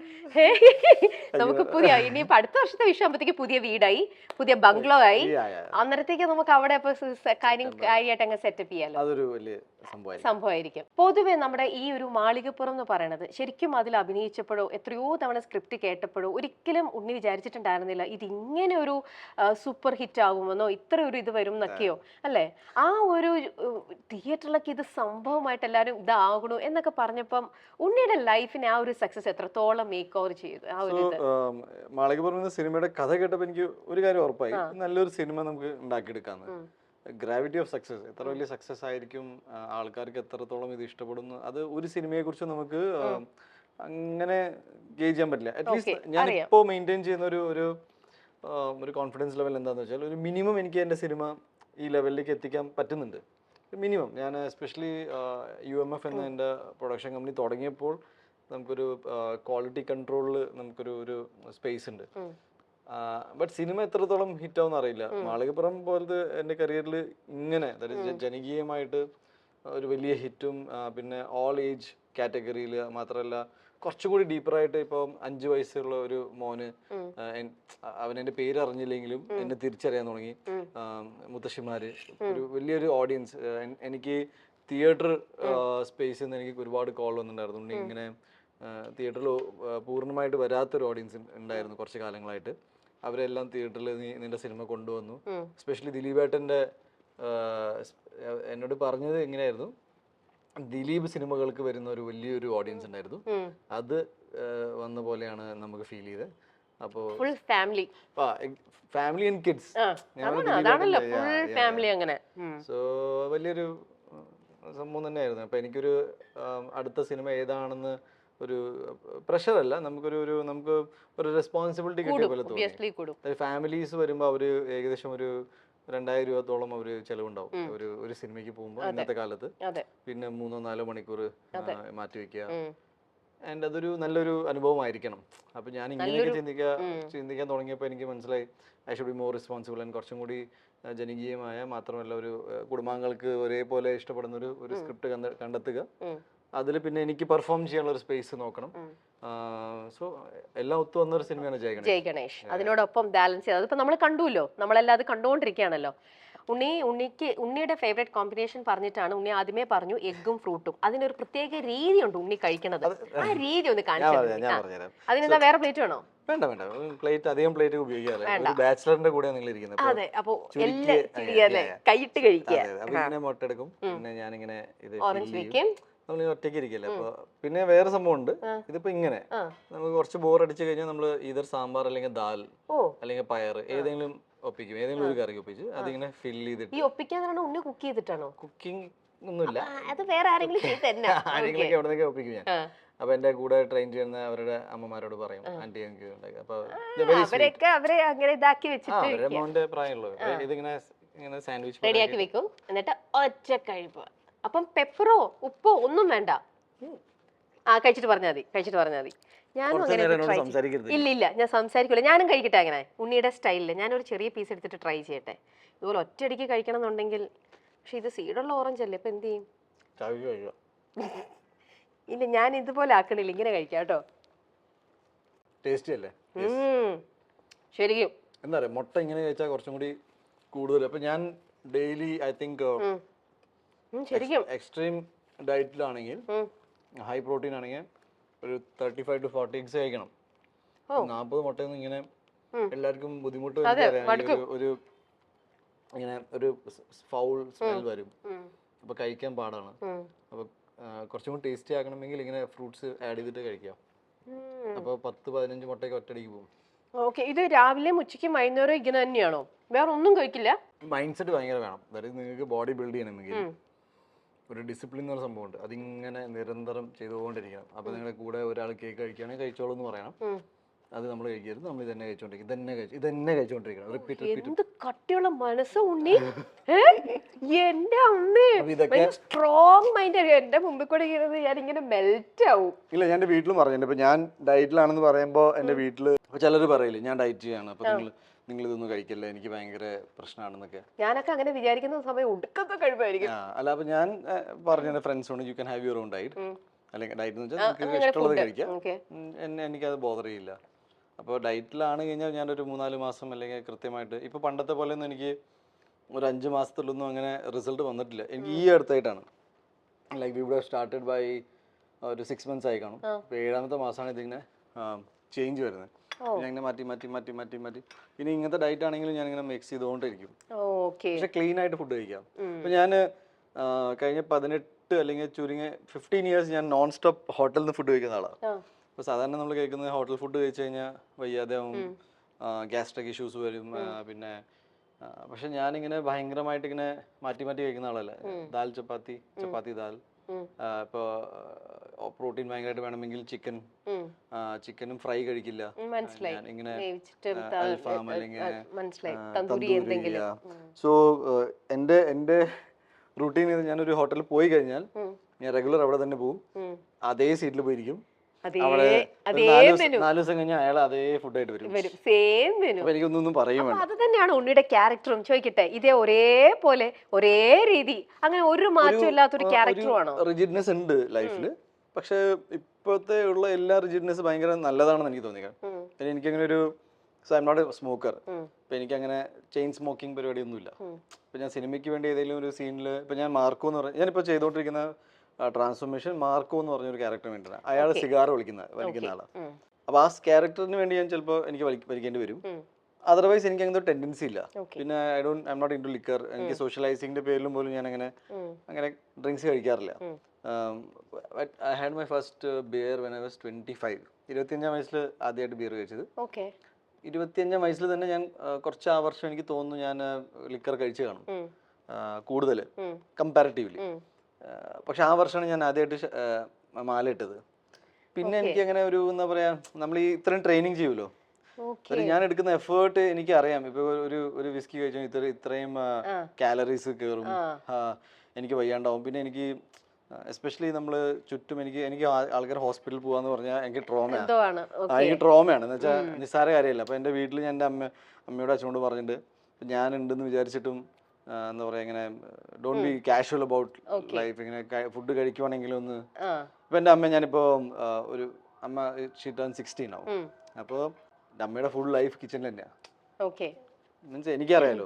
നമുക്ക് പുതിയ ഇനിയിപ്പോ അടുത്ത വർഷത്തെ വിഷു ആകുമ്പോഴത്തേക്ക് പുതിയ വീടായി, പുതിയ ബംഗ്ലോ ആയി, അന്നേരത്തേക്ക് നമുക്ക് അവിടെ കാര്യമായിട്ട് അങ്ങ് സെറ്റപ്പ് ചെയ്യാലോ. അതൊരു വലിയ സംഭവമായിരിക്കും. പൊതുവെ നമ്മുടെ ഈ ഒരു മാളികപ്പുറം എന്ന് പറയുന്നത് ശരിക്കും അതിൽ അഭിനയിച്ചപ്പോഴോ എത്രയോ തവണ സ്ക്രിപ്റ്റ് കേട്ടപ്പോഴോ ഒരിക്കലും ഉണ്ണി വിചാരിച്ചിട്ടുണ്ടായിരുന്നില്ല ഇതിങ്ങനെ ഒരു സൂപ്പർ ഹിറ്റ് ആകുമെന്നോ, ഇത്ര ഒരു ഇത് വരും എന്നൊക്കെയോ അല്ലേ? ആ ഒരു തിയേറ്ററിലൊക്കെ ഇത് സംഭവമായിട്ട് എല്ലാവരും ഇതാകണു എന്നൊക്കെ പറഞ്ഞപ്പം ഉണ്ണിയുടെ ലൈഫിന് ആ ഒരു സക്സസ് എത്രത്തോളം മേക്ക് ഓവർ ചെയ്തു? ആ ഒരു മാളികപ്പുറം എന്ന സിനിമയുടെ കഥ കേട്ടപ്പോൾ എനിക്ക് ഒരു കാര്യം ഉറപ്പായി, നല്ലൊരു സിനിമ നമുക്ക് ഉണ്ടാക്കിയെടുക്കാന്ന്. ഗ്രാവിറ്റി ഓഫ് സക്സസ്, എത്ര വലിയ സക്സസ് ആയിരിക്കും, ആൾക്കാർക്ക് എത്രത്തോളം ഇത് ഇഷ്ടപ്പെടുന്നു, അത് ഒരു സിനിമയെ കുറിച്ച് നമുക്ക് അങ്ങനെ ഗേജ് ചെയ്യാൻ പറ്റില്ല. അറ്റ്ലീസ്റ്റ് ഞാൻ ഇപ്പോൾ മെയിൻറ്റെയിൻ ചെയ്യുന്ന ഒരു കോൺഫിഡൻസ് ലെവൽ എന്താണെന്ന് വെച്ചാൽ ഒരു മിനിമം എനിക്ക് എൻ്റെ സിനിമ ഈ ലെവലിലേക്ക് എത്തിക്കാൻ പറ്റുന്നുണ്ട്. മിനിമം ഞാൻ എസ്പെഷ്യലി UMF എന്ന എൻ്റെ പ്രൊഡക്ഷൻ കമ്പനി തുടങ്ങിയപ്പോൾ നമുക്കൊരു ക്വാളിറ്റി കൺട്രോളിൽ നമുക്കൊരു സ്പേസ് ഉണ്ട്. ബട്ട് സിനിമ എത്രത്തോളം ഹിറ്റ് ആവുമെന്ന് അറിയില്ല. മാളികപ്പുറം പോലത്തെ എൻ്റെ കരിയറിൽ ഇങ്ങനെ ജനകീയമായിട്ട് ഒരു വലിയ ഹിറ്റും പിന്നെ ഓൾ ഏജ് കാറ്റഗറിയിൽ മാത്രമല്ല കുറച്ചുകൂടി ഡീപ്പറായിട്ട് ഇപ്പം 5 വയസ്സുള്ള ഒരു മോന് അവൻ എൻ്റെ പേര് അറിഞ്ഞില്ലെങ്കിലും എന്നെ തിരിച്ചറിയാൻ തുടങ്ങി. മുത്തശ്ശിമാര് ഒരു വലിയൊരു ഓഡിയൻസ്. എനിക്ക് തിയേറ്റർ സ്പേസിൽ നിന്ന് എനിക്ക് ഒരുപാട് കോൾ വന്നിട്ടുണ്ടായിരുന്നു. ഇങ്ങനെ തിയേറ്ററിൽ പൂർണ്ണമായിട്ട് വരാത്തൊരു ഓഡിയൻസ് ഉണ്ടായിരുന്നു കുറച്ച് കാലങ്ങളായിട്ട്. അവരെല്ലാം തിയേറ്ററിൽ നിന്റെ സിനിമ കൊണ്ടുവന്നു. എസ്പെഷ്യലി ദിലീപേട്ടൻ്റെ എന്നോട് പറഞ്ഞത് എങ്ങനെയായിരുന്നു, ദിലീപ് സിനിമകൾക്ക് വരുന്ന ഒരു വലിയൊരു ഓഡിയൻസ് ഉണ്ടായിരുന്നു. അത് വന്ന പോലെയാണ് നമുക്ക് ഫീൽ ചെയ്തത്. അപ്പോൾ ഫാമിലി ആൻഡ് കിഡ്സ് സോ വലിയൊരു സംഭവം തന്നെയായിരുന്നു. അപ്പൊ എനിക്കൊരു അടുത്ത സിനിമ ഏതാണെന്ന് ഒരു പ്രഷറല്ല, നമുക്ക് ഒരു റെസ്പോൺസിബിലിറ്റി കിട്ടിയ പോലെ തോന്നി. ഫാമിലീസ് വരുമ്പോൾ അവര് ഏകദേശം ഒരു 2000 രൂപത്തോളം അവര് ചെലവുണ്ടാവും ഒരു സിനിമയ്ക്ക് പോകുമ്പോൾ ഇന്നത്തെ കാലത്ത്. പിന്നെ 3-4 മണിക്കൂർ മാറ്റി വെക്കുക. ആൻഡ് അതൊരു നല്ലൊരു അനുഭവമായിരിക്കണം. അപ്പൊ ഞാൻ ഇങ്ങനെയൊക്കെ ചിന്തിക്കാൻ തുടങ്ങിയപ്പോൾ എനിക്ക് മനസ്സിലായി I should be more responsible and കുറച്ചും കൂടി ജനകീയമായ, മാത്രമല്ല ഒരു കുടുംബാംഗങ്ങൾക്ക് ഒരേപോലെ ഇഷ്ടപ്പെടുന്ന ഒരു സ്ക്രിപ്റ്റ് കണ്ടെത്തുക. അതിൽ പിന്നെ എനിക്ക് പെർഫോം ചെയ്യാനുള്ള ഒരു സ്പേസ് നോക്കണം. സോ എല്ലാം ഒത്തു വന്ന ഒരു സിനിമയാണ് ജയ് ഗണേഷ്. അതിനോടൊപ്പം ബാലൻസ് ചെയ്തത് ഇപ്പൊ നമ്മൾ കണ്ടുല്ലോ, നമ്മളെല്ലാം അത് കണ്ടുകൊണ്ടിരിക്കുകയാണല്ലോ. ഉണ്ണിയുടെ ഫേവറേറ്റ് കോമ്പിനേഷൻ പറഞ്ഞിട്ടാണ് ഉണ്ണി ആദ്യമേ പറഞ്ഞു എഗ്ഗും ഫ്രൂട്ടും. അതിനൊരു പ്രത്യേക രീതിയുണ്ട് ഉണ്ണി കഴിക്കുന്നത്. ആ രീതി ഒന്ന് കാണിച്ചു. അതിനെന്താ വേറെ പ്ലേറ്റ് വേണോ? വേണ്ട വേണ്ട, പ്ലേറ്റ് അധികം പ്ലേറ്റ് ഉപയോഗിക്കാറില്ല. ഒരു ബാച്ചിലറിന്റെ കൂടെ നിങ്ങൾ ഇരിക്കുന്നത്. അതെ, അപ്പൊ കൈയിട്ട് കഴിക്കുക. മുട്ട എടുക്കും, പിന്നെ ഞാനിങ്ങനെ ഇത് ഓറഞ്ച് വെക്കും. നമ്മൾ ഒറ്റയ്ക്ക് ഇരിക്കില്ല. അപ്പൊ പിന്നെ വേറെ സംഭവം ഉണ്ട്. ഇതിപ്പോ ഇങ്ങനെ നമുക്ക് കുറച്ച് ബോർ അടിച്ചു കഴിഞ്ഞാൽ നമ്മള് ഇതർ സാമ്പാർ അല്ലെങ്കിൽ ദാൽ അല്ലെങ്കിൽ പയർ ഏതെങ്കിലും ഒപ്പിക്കും, ഏതെങ്കിലും ഒരു കറി ഒപ്പിച്ച് അതിങ്ങനെ ഫില്ല് ചെയ്തിട്ട്. ഈ ഒപ്പിക്കാനാണ് ഉണ്ണി കുക്ക് ചെയ്തിട്ടാണോ? കുക്കിംഗ് ഒന്നുമില്ല, അത് വേറെ ആരെങ്കിലും ആരെങ്കിലൊക്കെ എവിടെ നിന്നൊക്കെ ഒപ്പിക്കും ഞാൻ. അപ്പൊ എന്റെ കൂടെ ട്രെയിൻ ചെയ്യുന്ന അവരുടെ അമ്മമാരോട് പറയും, ആന്റി എനിക്ക് അപ്പൊ അവരെ അങ്ങനെ ഇതാക്കി വെച്ചിട്ട് അവരുടെ മോന്റെ പ്രായമുള്ളത് ഇതിങ്ങനെ സാൻഡ്വിച്ച് റെഡിയാക്കി വെക്കും. എന്നിട്ട് ഒറ്റ കഴിപ്പ്. അപ്പം പെപ്പറോ ഉപ്പോ ഒന്നും വേണ്ട. കഴിച്ചിട്ട് പറഞ്ഞാൽ മതി. ഞാനും അങ്ങനെ ഇല്ല ഞാൻ സംസാരിക്കില്ല. ഞാനും കഴിക്കട്ടെ അങ്ങനെ ഉണ്ണിയുടെ സ്റ്റൈലില്. ഞാനൊരു ചെറിയ പീസ് എടുത്തിട്ട് ട്രൈ ചെയ്യട്ടെ. ഇതുപോലെ ഒറ്റയടിക്ക് കഴിക്കണം എന്നുണ്ടെങ്കിൽ. പക്ഷെ ഇത് സീഡുള്ള ഓറഞ്ച് അല്ലേ, ഇപ്പൊ എന്ത് ചെയ്യും? ഇല്ല, ഞാൻ ഇതുപോലെ ആക്കണില്ല, ഇങ്ങനെ കഴിക്കാം കേട്ടോ. ടേസ്റ്റി അല്ലേ? ശരിക്കും എന്താ പറയാ, മുട്ട ഇങ്ങനെ കഴിച്ചാൽ കുറച്ചും കൂടി കൂടുതൽ. അപ്പൊ ഞാൻ ഡെയിലി ഐ തിങ്ക് ശരിക്കും എക്സ്ട്രീം ഡയറ്റിലാണെങ്കിൽ, ഹൈ പ്രോട്ടീൻ ആണെങ്കിൽ ഒരു 35 to 40 eggs കഴിക്കണം. 40 മുട്ടയൊന്നും ഇങ്ങനെ എല്ലാവർക്കും ബുദ്ധിമുട്ട് ഒരു ഇങ്ങനെ ഒരു ഫൗൾ സ്മെൽ വരും. അപ്പൊ കഴിക്കാൻ പാടാണ്. അപ്പൊ കുറച്ചും കൂടി ടേസ്റ്റി ആക്കണമെങ്കിൽ ഇങ്ങനെ ഫ്രൂട്ട്സ് ആഡ് ചെയ്തിട്ട് കഴിക്കാം. അപ്പൊ 10-15 മുട്ടയൊക്കെ ഒറ്റയടിക്ക് പോകും. ഓക്കെ, ഇത് രാവിലെയും ഉച്ചയ്ക്കും വൈകുന്നേരം ഇങ്ങനെ തന്നെയാണോ? വേറെ ഒന്നും കഴിക്കില്ല? മൈൻഡ് സെറ്റ് ഭയങ്കര വേണം. അതായത് നിങ്ങൾക്ക് ബോഡി ബിൽഡ് ചെയ്യണമെങ്കിൽ ഒരു ഡിസിപ്ലിൻ എന്ന് പറഞ്ഞ സംഭവമുണ്ട്. അതിങ്ങനെ നിരന്തരം ചെയ്തുകൊണ്ടിരിക്കണം. അപ്പൊ നിങ്ങളുടെ കൂടെ ഒരാൾ കേക്ക് കഴിക്കുകയാണെങ്കിൽ കഴിച്ചോളൂ എന്ന് പറയണം. അത് നമ്മൾ കഴിക്കരുത്, നമ്മൾ ഇതന്നെ കഴിച്ചോണ്ടിരിക്കും, ഇതന്നെ കഴിച്ചോണ്ടിരിക്കണം. എന്ത് കട്ടിയുള്ള മനസ്സ് ഉണ്ണി! എന്റെ അമ്മേ, സ്ട്രോങ് മൈൻഡ്. എന്റെ മുമ്പിൽ കൂടെ ഞാൻ ഇങ്ങനെ മെൽറ്റ് ആവും. ഇല്ല, ഞാൻ എന്റെ വീട്ടിലും പറഞ്ഞിട്ടുണ്ട്. ഇപ്പൊ ഞാൻ ഡയറ്റിലാണെന്ന് പറയുമ്പോ എന്റെ വീട്ടില് ചിലർ പറയില്ലേ ഞാൻ ഡയറ്റ് ചെയ്യാണ്, അപ്പൊ നിങ്ങൾ ഇതൊന്നും കഴിക്കില്ല, എനിക്ക് ഭയങ്കര പ്രശ്നമാണെന്നൊക്കെ. ഞാനൊക്കെ അങ്ങനെ വിചാരിക്കുന്ന സമയം ഒടുക്കത്തെ കഴിവായിരിക്കും. അല്ല, അപ്പൊ ഞാൻ പറഞ്ഞ എന്റെ ഫ്രണ്ട്സോട് you can have your own diet, അല്ലെങ്കിൽ ഡയറ്റ് എന്ന് വെച്ചാൽ നിങ്ങൾക്ക് ഇഷ്ടമുള്ളത് കഴിക്കാം, എനിക്കത് ബോധർ ചെയ്യില്ല. അപ്പോൾ ഡയറ്റിലാണ് കഴിഞ്ഞാൽ ഞാനൊരു 3-4 മാസം അല്ലെങ്കിൽ കൃത്യമായിട്ട്, ഇപ്പൊ പണ്ടത്തെ പോലെ ഒന്നും എനിക്ക് ഒരു 5 മാസത്തിലൊന്നും അങ്ങനെ റിസൾട്ട് വന്നിട്ടില്ല. എനിക്ക് ഈ അടുത്തായിട്ടാണ്, like we would have started by ഒരു 6 months ആയി കാണും. ഇപ്പോൾ 7ാമത്തെ മാസമാണ് ഇതിങ്ങനെ ചേഞ്ച് വരുന്നത്. ഞാൻ ഇങ്ങനെ മാറ്റി ഇനി ഇങ്ങനത്തെ ഡയറ്റ് ആണെങ്കിലും ഞാൻ ഇങ്ങനെ മിക്സ് ചെയ്തുകൊണ്ടിരിക്കും. പക്ഷെ ക്ലീൻ ആയിട്ട് ഫുഡ് കഴിക്കാം. ഇപ്പൊ ഞാൻ കഴിഞ്ഞ 18 അല്ലെങ്കിൽ ചുരുങ്ങിയ 15 years ഞാൻ നോൺ സ്റ്റോപ്പ് ഹോട്ടലിൽ നിന്ന് ഫുഡ് കഴിക്കുന്ന ആളാണ്. അപ്പോൾ സാധാരണ നമ്മൾ കഴിക്കുന്നത് ഹോട്ടൽ ഫുഡ് കഴിച്ചു കഴിഞ്ഞാൽ വയ്യാതെ ഗ്യാസ്ട്രിക് ഇഷ്യൂസ് വരും. പിന്നെ പക്ഷെ ഞാനിങ്ങനെ ഭയങ്കരമായിട്ട് ഇങ്ങനെ മാറ്റി കഴിക്കുന്ന ആളല്ല. ദാൽ ചപ്പാത്തി ദാൽ. ഇപ്പോൾ പ്രോട്ടീൻ ഭയങ്കരമായിട്ട് വേണമെങ്കിൽ ചിക്കനും ഫ്രൈ കഴിക്കില്ല. ഞാൻ ഇങ്ങനെ അൽഫാം അല്ലെങ്കിൽ തന്തൂരി. സോ എൻ്റെ റൂട്ടീൻ ചെയ്ത് ഞാനൊരു ഹോട്ടലിൽ പോയി കഴിഞ്ഞാൽ ഞാൻ റെഗുലർ അവിടെ തന്നെ പോകും, അതേ സീറ്റിൽ പോയിരിക്കും. അവിടെ അതേ 4 ദിവസം കഴിഞ്ഞാൽ അയാൾ അതേ ഫുഡായിട്ട് വരും, സെയിം മെനു. അപ്പൊ എനിക്കൊന്നും പറയും വേണ്ട. അത് തന്നെയാണ് ഉണ്ണിയുടെ ക്യാരക്ടറും. ചോദിക്കട്ടെ, ഇതേ ഒരേപോലെ ഒരേ രീതി, അങ്ങനെ ഒരു മാറ്റം ഇല്ലാത്തൊരു ക്യാരക്ടറും ആണോ? റിജിഡ്നെസ് ഉണ്ട് ലൈഫിൽ, പക്ഷെ ഇപ്പോഴത്തെ ഉള്ള എല്ലാ റിജിഡ്നെസ് ഭയങ്കര നല്ലതാണെന്ന് എനിക്ക് തോന്നിയത്. എനിക്കങ്ങനെ ഒരു I'm not a smoker. ഇപ്പൊ എനിക്കങ്ങനെ ചെയിൻ സ്മോക്കിംഗ് പരിപാടിയൊന്നുമില്ല. ഇപ്പൊ ഞാൻ സിനിമയ്ക്ക് വേണ്ടി ഏതെങ്കിലും ഒരു സീനിൽ, ഇപ്പൊ ഞാൻ മാർക്കോ എന്ന് പറഞ്ഞ ഞാനിപ്പോ ചെയ്തോണ്ടിരിക്കുന്ന ട്രാൻസ്ഫോർമേഷൻ മാർക്കോ എന്ന് പറഞ്ഞൊരു ക്യാരക്ടർ വേണ്ടിയാണ്. അയാൾ സിഗാർ വലിക്കുന്ന ആളാണ്. അപ്പൊ ആ ക്യാരക്ടറിന് വേണ്ടി ഞാൻ ചിലപ്പോൾ എനിക്ക് വലിക്കേണ്ടി വരും. അതർവൈസ് എനിക്ക് അങ്ങനത്തെ ടെൻഡൻസി ഇല്ല. പിന്നെ I'm not in to liquor. എനിക്ക് സോഷ്യലൈസിംഗിന്റെ പേരിലും പോലും ഞാൻ അങ്ങനെ ഡ്രിങ്ക്സ് കഴിക്കാറില്ല. I had my first beer when I was 25. 25 വയസ്സിൽ ആദ്യമായിട്ട് ബിയർ കഴിച്ചത്. 25 വയസ്സിൽ തന്നെ ഞാൻ കുറച്ച് ആ വർഷം എനിക്ക് തോന്നുന്നു ഞാൻ ലിക്കർ കഴിച്ചു കാണും കൂടുതൽ കമ്പാരിറ്റീവ്ലി. പക്ഷെ ആ വർഷമാണ് ഞാൻ ആദ്യമായിട്ട് മാല ഇട്ടത്. പിന്നെ എനിക്ക് അങ്ങനെ ഒരു എന്താ പറയാ, നമ്മൾ ഈ ഇത്രയും ട്രെയിനിങ് ചെയ്യുമല്ലോ, ഞാൻ എടുക്കുന്ന എഫേർട്ട് എനിക്ക് അറിയാം. ഇപ്പൊ ഒരു വിസ്കി കഴിച്ചാൽ ഇത്രയും കാലറീസ് കയറും, എനിക്ക് വയ്യാണ്ടാവും. പിന്നെ എനിക്ക് എസ്പെഷ്യലി നമ്മൾ ചുറ്റും എനിക്ക് ആൾക്കാർ ഹോസ്പിറ്റലിൽ പോകാന്ന് പറഞ്ഞാൽ എനിക്ക് ട്രോമയാണ്. എനിക്ക് ട്രോമയാണ് എന്ന് വെച്ചാൽ നിസ്സാര കാര്യമല്ല. അപ്പൊ എൻ്റെ വീട്ടിൽ ഞാൻ എൻ്റെ അമ്മയോട് അച്ഛനോട് പറഞ്ഞിട്ട്, ഞാൻ ഉണ്ടെന്ന് വിചാരിച്ചിട്ടും എന്താ പറയാ, ഇങ്ങനെ don't be casual about life. ഇങ്ങനെ ഫുഡ് കഴിക്കുവാണെങ്കിലും ഒന്ന്. ഇപ്പൊ എൻ്റെ അമ്മ, ഞാനിപ്പോ ഒരു അമ്മ ഷീ ടേൺ 16 ആവും. അപ്പോൾ എൻ്റെ അമ്മയുടെ ഫുൾ ലൈഫ് കിച്ചണിൽ തന്നെയാണ്. മീൻസ് എനിക്കറിയാലോ,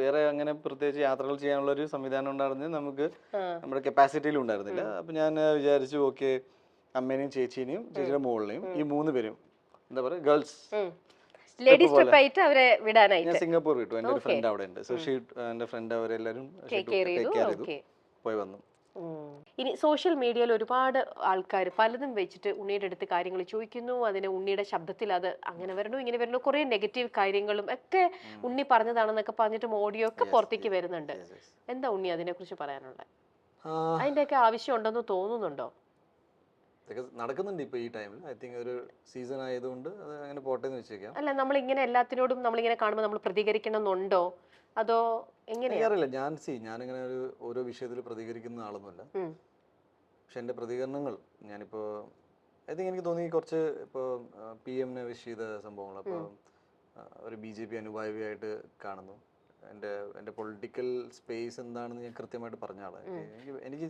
വേറെ അങ്ങനെ പ്രത്യേകിച്ച് യാത്രകൾ ചെയ്യാനുള്ള ഒരു സംവിധാനം ഉണ്ടായിരുന്നത് നമുക്ക് നമ്മുടെ കപ്പാസിറ്റിയിലും ഉണ്ടായിരുന്നില്ല. അപ്പൊ ഞാൻ വിചാരിച്ചു, ഓക്കെ, അമ്മേനെയും ചേച്ചീനെയും ചേച്ചിയുടെ മോളിനെയും ഈ 3 പേരും എന്താ പറയുക, ഗേൾസ് ഞാൻ സിംഗപ്പൂർ വിട്ടു. എൻ്റെ ഒരു ഫ്രണ്ട് അവിടെ ഉണ്ട്. സോ എൻ്റെ ഫ്രണ്ട് അവരെല്ലാവരും പോയി വന്നു. ഇനി സോഷ്യൽ മീഡിയയിൽ ഒരുപാട് ആൾക്കാർ പലതും വെച്ചിട്ട് ഉണ്ണിയുടെ അടുത്ത് കാര്യങ്ങൾ ചോദിക്കുന്നു. അതിന് ഉണ്ണിയുടെ ശബ്ദത്തിൽ അത് അങ്ങനെ വരണു ഇങ്ങനെ വരണു, കുറെ നെഗറ്റീവ് കാര്യങ്ങളും ഒക്കെ ഉണ്ണി പറഞ്ഞതാണെന്നൊക്കെ പറഞ്ഞിട്ടും ഓഡിയോ ഒക്കെ പുറത്തേക്ക് വരുന്നുണ്ട്. എന്താ ഉണ്ണി അതിനെ കുറിച്ച് പറയാനുള്ളത്? അതിന്റെയൊക്കെ ആവശ്യം ഉണ്ടെന്ന് തോന്നുന്നുണ്ടോ? നടക്കുന്നുണ്ട് ഇപ്പൊ ഈ ടൈമിൽ. ഐ തിങ്ക് ഒരു സീസൺ ആയതുകൊണ്ട് അത് അങ്ങനെ പോട്ടെ എന്ന് വെച്ചേക്കാം. അല്ല, നമ്മളിങ്ങനെ എല്ലാത്തിനോടും നമ്മളിങ്ങനെ കാണുമ്പോൾ നമ്മൾ പ്രതികരിക്കണമെന്നുണ്ടോ, അതോ എനിക്കറിയില്ല. ഞാനിങ്ങനെ ഓരോ വിഷയത്തിൽ പ്രതികരിക്കുന്ന ആളൊന്നുമല്ല. പക്ഷെ എൻ്റെ പ്രതികരണങ്ങൾ ഞാനിപ്പോ ഐ തിങ്ക് എനിക്ക് തോന്നി കുറച്ച് ഇപ്പോൾ PM-നെ വിഷ് ചെയ്ത സംഭവങ്ങൾ അപ്പോൾ ഒരു BJP അനുഭാവിയായിട്ട് കാണുന്നു. എൻ്റെ പൊളിറ്റിക്കൽ സ്പേസ് എന്താണെന്ന് ഞാൻ കൃത്യമായിട്ട് പറഞ്ഞ ആളാണ്. എനിക്ക്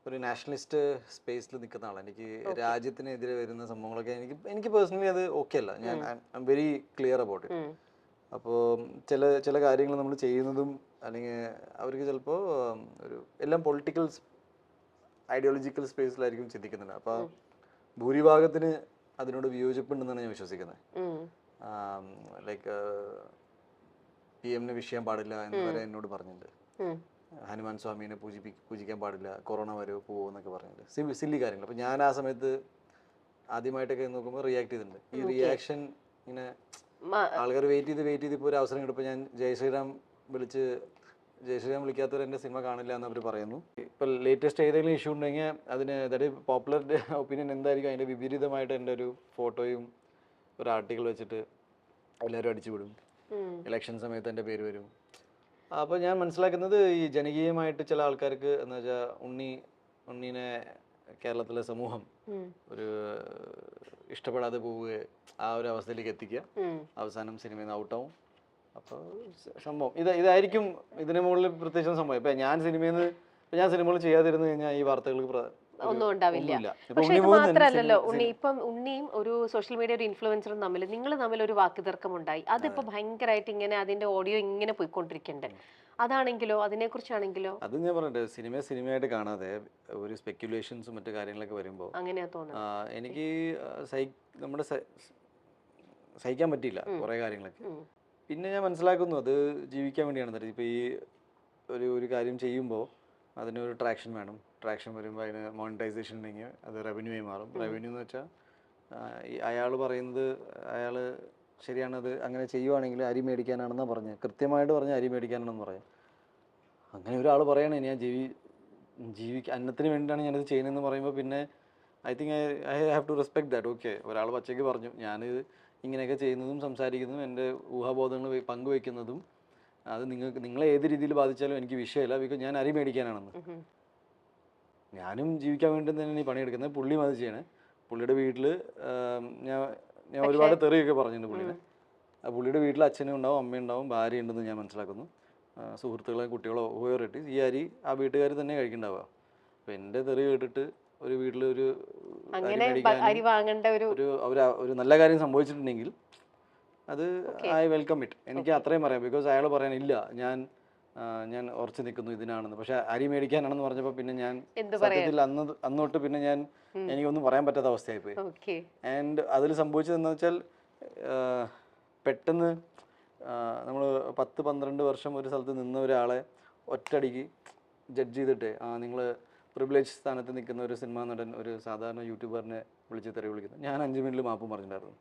ഒരു നാഷണലിസ്റ്റ് സ്പേസിൽ നിൽക്കുന്ന ആളാണ്. എനിക്ക് രാജ്യത്തിനെതിരെ വരുന്ന സംഭവങ്ങളൊക്കെ എനിക്ക് പേഴ്സണലി അത് ഓക്കെ അല്ല. ഞാൻ I am very clear about it. അപ്പോൾ ചില കാര്യങ്ങൾ നമ്മൾ ചെയ്യുന്നതും അല്ലെങ്കിൽ അവർക്ക് ചിലപ്പോൾ എല്ലാം പൊളിറ്റിക്കൽ ഐഡിയോളജിക്കൽ സ്പേസിലായിരിക്കും ചിന്തിക്കുന്നുണ്ട്. അപ്പോൾ ഭൂരിഭാഗത്തിന് അതിനോട് വിയോജിപ്പുണ്ടെന്നാണ് ഞാൻ വിശ്വസിക്കുന്നത്. ലൈക്ക് PM-നെ വിഷ് ചെയ്യാൻ പാടില്ല എന്ന് വരെ എന്നോട് പറഞ്ഞിട്ടുണ്ട്. ഹനുമാൻ സ്വാമീനെ പൂജിക്കാൻ പാടില്ല, കൊറോണ വരെ പോകുമെന്നൊക്കെ പറഞ്ഞിട്ട് സില്ലി കാര്യങ്ങൾ. അപ്പോൾ ഞാൻ ആ സമയത്ത് ആദ്യമായിട്ടൊക്കെ നോക്കുമ്പോൾ റിയാക്ട് ചെയ്തിട്ടുണ്ട്. ഈ റിയാക്ഷൻ ഇങ്ങനെ ആൾക്കാർ വെയിറ്റ് ചെയ്ത് ഇപ്പോൾ ഒരു അവസരം കിട്ടുമ്പോൾ ഞാൻ ജയശ്രീറാം വിളിക്കാത്തവർ എൻ്റെ സിനിമ കാണില്ല എന്ന് അവർ പറയുന്നു. ഇപ്പോൾ ലേറ്റസ്റ്റ് ഏതെങ്കിലും ഇഷ്യൂ ഉണ്ടെങ്കിൽ അതിന് പോപ്പുലർ ഒപ്പീനിയൻ എന്തായിരിക്കും അതിൻ്റെ വിപരീതമായിട്ട് എൻ്റെ ഒരു ഫോട്ടോയും ഒരു ആർട്ടിക്കിൾ വെച്ചിട്ട് എല്ലാവരും അടിച്ചുവിടും. ഇലക്ഷൻ സമയത്ത് എൻ്റെ പേര് വരും. അപ്പോൾ ഞാൻ മനസ്സിലാക്കുന്നത് ഈ ജനകീയമായിട്ട് ചില ആൾക്കാർക്ക് എന്ന് വെച്ചാൽ ഉണ്ണീനെ കേരളത്തിലെ സമൂഹം ഒരു ഇഷ്ടപ്പെടാതെ പോവുകയെ ആ ഒരു അവസ്ഥയിലേക്ക് എത്തിക്കുക, അവസാനം സിനിമയിൽ നിന്ന് ഔട്ടാവും. അപ്പോൾ സംഭവം ഇതായിരിക്കും. ഇതിന് മുകളിൽ പ്രത്യേകിച്ച് സംഭവം. ഇപ്പം ഞാൻ സിനിമകൾ ചെയ്യാതിരുന്നു കഴിഞ്ഞാൽ ഈ വാർത്തകൾക്ക് ഒന്നും ഉണ്ടാവില്ല. പക്ഷെ ഇത് മാത്രമല്ലല്ലോ ഉണ്ണി, ഇപ്പം ഉണ്ണിയും ഒരു സോഷ്യൽ മീഡിയ ഒരു ഇൻഫ്ലുവൻസറും നിങ്ങൾ തമ്മിൽ ഒരു വാക്കുതർക്കം ഉണ്ടായി. അതിപ്പോ ഭയങ്കരമായിട്ട് ഇങ്ങനെ അതിന്റെ ഓഡിയോ ഇങ്ങനെ പോയിക്കൊണ്ടിരിക്കണ്ടേ, അതാണെങ്കിലോ അതിനെ കുറിച്ചാണെങ്കിലോ? അത് ഞാൻ പറഞ്ഞിട്ട് സിനിമയായിട്ട് കാണാതെ ഒരു സ്പെക്യുലേഷൻസും മറ്റു കാര്യങ്ങളൊക്കെ വരുമ്പോൾ അങ്ങനെയാ തോന്നുന്നത്. എനിക്ക് സഹിക്കാൻ പറ്റിയില്ല കുറെ കാര്യങ്ങളൊക്കെ. പിന്നെ ഞാൻ മനസ്സിലാക്കുന്നു അത് ജീവിക്കാൻ വേണ്ടിയാണ്. ഇപ്പൊ ഈ ഒരു കാര്യം ചെയ്യുമ്പോൾ അതിനൊരു ട്രാക്ഷൻ വേണം. ട്രാക്ഷൻ വരുമ്പോൾ അതിന് മോണിറ്റൈസേഷൻ ഉണ്ടെങ്കിൽ അത് റവന്യൂയായി മാറും. റവന്യൂ എന്ന് വെച്ചാൽ അയാൾ പറയുന്നത് അയാൾ ശരിയാണത് അങ്ങനെ ചെയ്യുവാണെങ്കിൽ അരി മേടിക്കാനാണെന്നാണ് പറഞ്ഞത്. കൃത്യമായിട്ട് പറഞ്ഞാൽ അരി മേടിക്കാനാണെന്ന് പറയാം. അങ്ങനെ ഒരാൾ പറയണേ ഞാൻ അന്നത്തിന് വേണ്ടിയിട്ടാണ് ഞാനിത് ചെയ്യുന്നതെന്ന് പറയുമ്പോൾ പിന്നെ I think I have to respect that. Okay, ഒരാൾ പച്ചയ്ക്ക് പറഞ്ഞു ഞാനിത് ഇങ്ങനെയൊക്കെ ചെയ്യുന്നതും സംസാരിക്കുന്നതും എൻ്റെ ഊഹാബോധങ്ങൾ പങ്കുവയ്ക്കുന്നതും അത് നിങ്ങളെ ഏത് രീതിയിൽ ബാധിച്ചാലും എനിക്ക് വിഷയമില്ല, ബിക്കോസ് ഞാൻ അരി മേടിക്കാനാണെന്ന്. ഞാനും ജീവിക്കാൻ വേണ്ടി തന്നെയാണ് ഈ പണിയെടുക്കുന്നത്. പുള്ളിയും അത് ചെയ്യണേ. പുള്ളിയുടെ വീട്ടിൽ ഞാൻ ഞാൻ ഒരുപാട് തെറിയൊക്കെ പറഞ്ഞിട്ടുണ്ട് പുള്ളിനെ. പുള്ളിയുടെ വീട്ടിൽ അച്ഛനും ഉണ്ടാവും, അമ്മയുണ്ടാവും, ഭാര്യ ഉണ്ടെന്ന് ഞാൻ മനസ്സിലാക്കുന്നു, സുഹൃത്തുക്കളെ കുട്ടികളോ ഉപയോഗിട്ട് ഈ അരി ആ വീട്ടുകാർ തന്നെ കഴിക്കണ്ടാവുക. അപ്പോൾ എൻ്റെ തെറി കേട്ടിട്ട് ഒരു വീട്ടിൽ ഒരു അരി വാങ്ങേണ്ട ഒരു നല്ല കാര്യം സംഭവിച്ചിട്ടുണ്ടെങ്കിൽ അത് ഐ വെൽക്കം ഇറ്റ്. എനിക്ക് അത്രയും പറയാം. ബിക്കോസ് അയാൾ പറയാനില്ല ഞാൻ ഉറച്ചു നിൽക്കുന്നു ഇതിനാണെന്ന്. പക്ഷെ അരി മേടിക്കാനാണെന്ന് പറഞ്ഞപ്പോൾ പിന്നെ ഞാൻ സത്യത്തിൽ അന്ന് തൊട്ട് പിന്നെ എനിക്കൊന്നും പറയാൻ പറ്റാത്ത അവസ്ഥയായിപ്പോയി. ആൻഡ് അതിൽ സംഭവിച്ചത് എന്താ വെച്ചാൽ പെട്ടെന്ന് നമ്മൾ 10-12 വർഷം ഒരു സ്ഥലത്ത് നിന്ന ഒരാളെ ഒറ്റയടിക്ക് ജഡ്ജ് ചെയ്തിട്ട് നിങ്ങൾ പ്രിവിലേജ് സ്ഥാനത്ത് നിൽക്കുന്ന ഒരു സിനിമാ നടൻ ഒരു സാധാരണ യൂട്യൂബറിനെ വിളിച്ച് തെറി വിളിക്കുന്നു. ഞാൻ 5 മിനിറ്റിൽ മാപ്പും പറഞ്ഞിട്ടുണ്ടായിരുന്നു.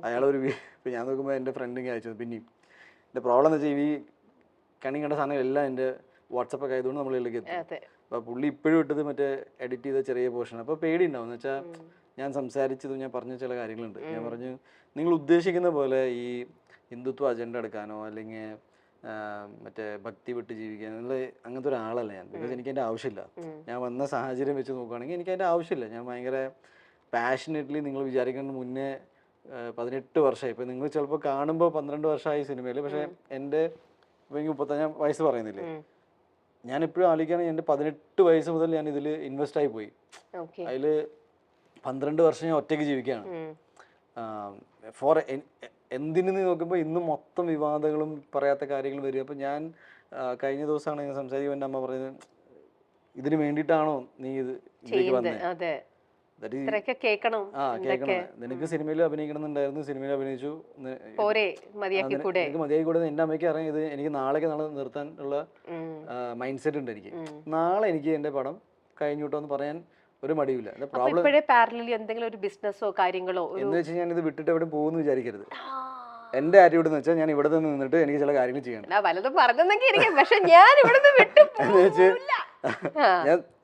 അയാളൊരു ഇപ്പം ഞാൻ നോക്കുമ്പോൾ എൻ്റെ ഫ്രണ്ടിങ്ങനെ അയച്ചത്. പിന്നെയും എൻ്റെ പ്രോബ്ലം എന്ന് വെച്ചാൽ ഈ കണി കണ്ട സാധനം എല്ലാം എൻ്റെ വാട്സപ്പൊക്കെ ആയതുകൊണ്ട് നമ്മളിലേക്ക് എത്തും. അപ്പോൾ പുള്ളി ഇപ്പോഴും ഇട്ടത് മറ്റേ എഡിറ്റ് ചെയ്ത ചെറിയ പോർഷൻ. അപ്പോൾ പേടി ഉണ്ടാവും എന്ന് വെച്ചാൽ ഞാൻ സംസാരിച്ചതും ഞാൻ പറഞ്ഞ ചില കാര്യങ്ങളുണ്ട്. ഞാൻ പറഞ്ഞു നിങ്ങൾ ഉദ്ദേശിക്കുന്ന പോലെ ഈ ഹിന്ദുത്വ അജണ്ട എടുക്കാനോ അല്ലെങ്കിൽ മറ്റേ ഭക്തി വിട്ട് ജീവിക്കാൻ അങ്ങനത്തെ ഒരാളല്ല ഞാൻ. ബിക്കോസ് എനിക്ക് അതിൻ്റെ ആവശ്യമില്ല. ഞാൻ വന്ന സാഹചര്യം വെച്ച് നോക്കുകയാണെങ്കിൽ എനിക്ക് അതിൻ്റെ ആവശ്യമില്ല. ഞാൻ ഭയങ്കര പാഷനേറ്റ്ലി നിങ്ങൾ വിചാരിക്കുന്ന മുന്നേ 18 വർഷമായി. ഇപ്പം നിങ്ങൾ ചിലപ്പോൾ കാണുമ്പോൾ 12 വർഷമായി സിനിമയിൽ. പക്ഷേ എൻ്റെ ഇപ്പോൾ എനിക്ക് 35 വയസ്സ് പറയുന്നില്ലേ, ഞാനെപ്പോഴും ആലോചിക്കുകയാണെങ്കിൽ എൻ്റെ 18 വയസ്സ് മുതൽ ഞാൻ ഇതിൽ ഇൻവെസ്റ്റ് ആയി പോയി. അതിൽ 12 വർഷം ഞാൻ ഒറ്റയ്ക്ക് ജീവിക്കുകയാണ്. എന്തിനെന്ന് നോക്കുമ്പോൾ ഇന്നും മൊത്തം വിവാദങ്ങളും പറയാത്ത കാര്യങ്ങളും വരും. അപ്പോൾ ഞാൻ കഴിഞ്ഞ ദിവസമാണ് ഞാൻ സംസാരിക്കുമ്പോൾ എൻ്റെ അമ്മ പറയുന്നത്, ഇതിന് വേണ്ടിയിട്ടാണോ നീ ഇതിലേക്ക് വന്നത്? കേൾക്കണം. നിനക്ക് സിനിമയിൽ അഭിനയിക്കണമെന്നുണ്ടായിരുന്നു, സിനിമയിൽ അഭിനയിച്ചു, മതിയാക്കി കൂടെ എൻ്റെ അമ്മയ്ക്ക് അറിയാം ഇത് എനിക്ക് നാളെ നിർത്താൻ ഉള്ള മൈൻഡ് സെറ്റ് ഉണ്ട്. എനിക്ക് നാളെ എനിക്ക് എൻ്റെ പടം കഴിഞ്ഞിട്ടോ എന്ന് പറയാൻ ഒരു മടിയില്ല. എന്തെങ്കിലും ഒരു ബിസിനസ്സോ കാര്യങ്ങളോ എന്ന് വെച്ചാൽ ഞാൻ ഇത് വിട്ടിട്ട് എവിടെ പോകുന്നു വിചാരിക്കരുത്. എന്റെ ആറ്റിറ്റ്യൂഡ് എന്ന് വെച്ചാൽ ഞാൻ ഇവിടെ നിന്ന് നിന്നിട്ട് എനിക്ക് ചില കാര്യങ്ങൾ ചെയ്യണം.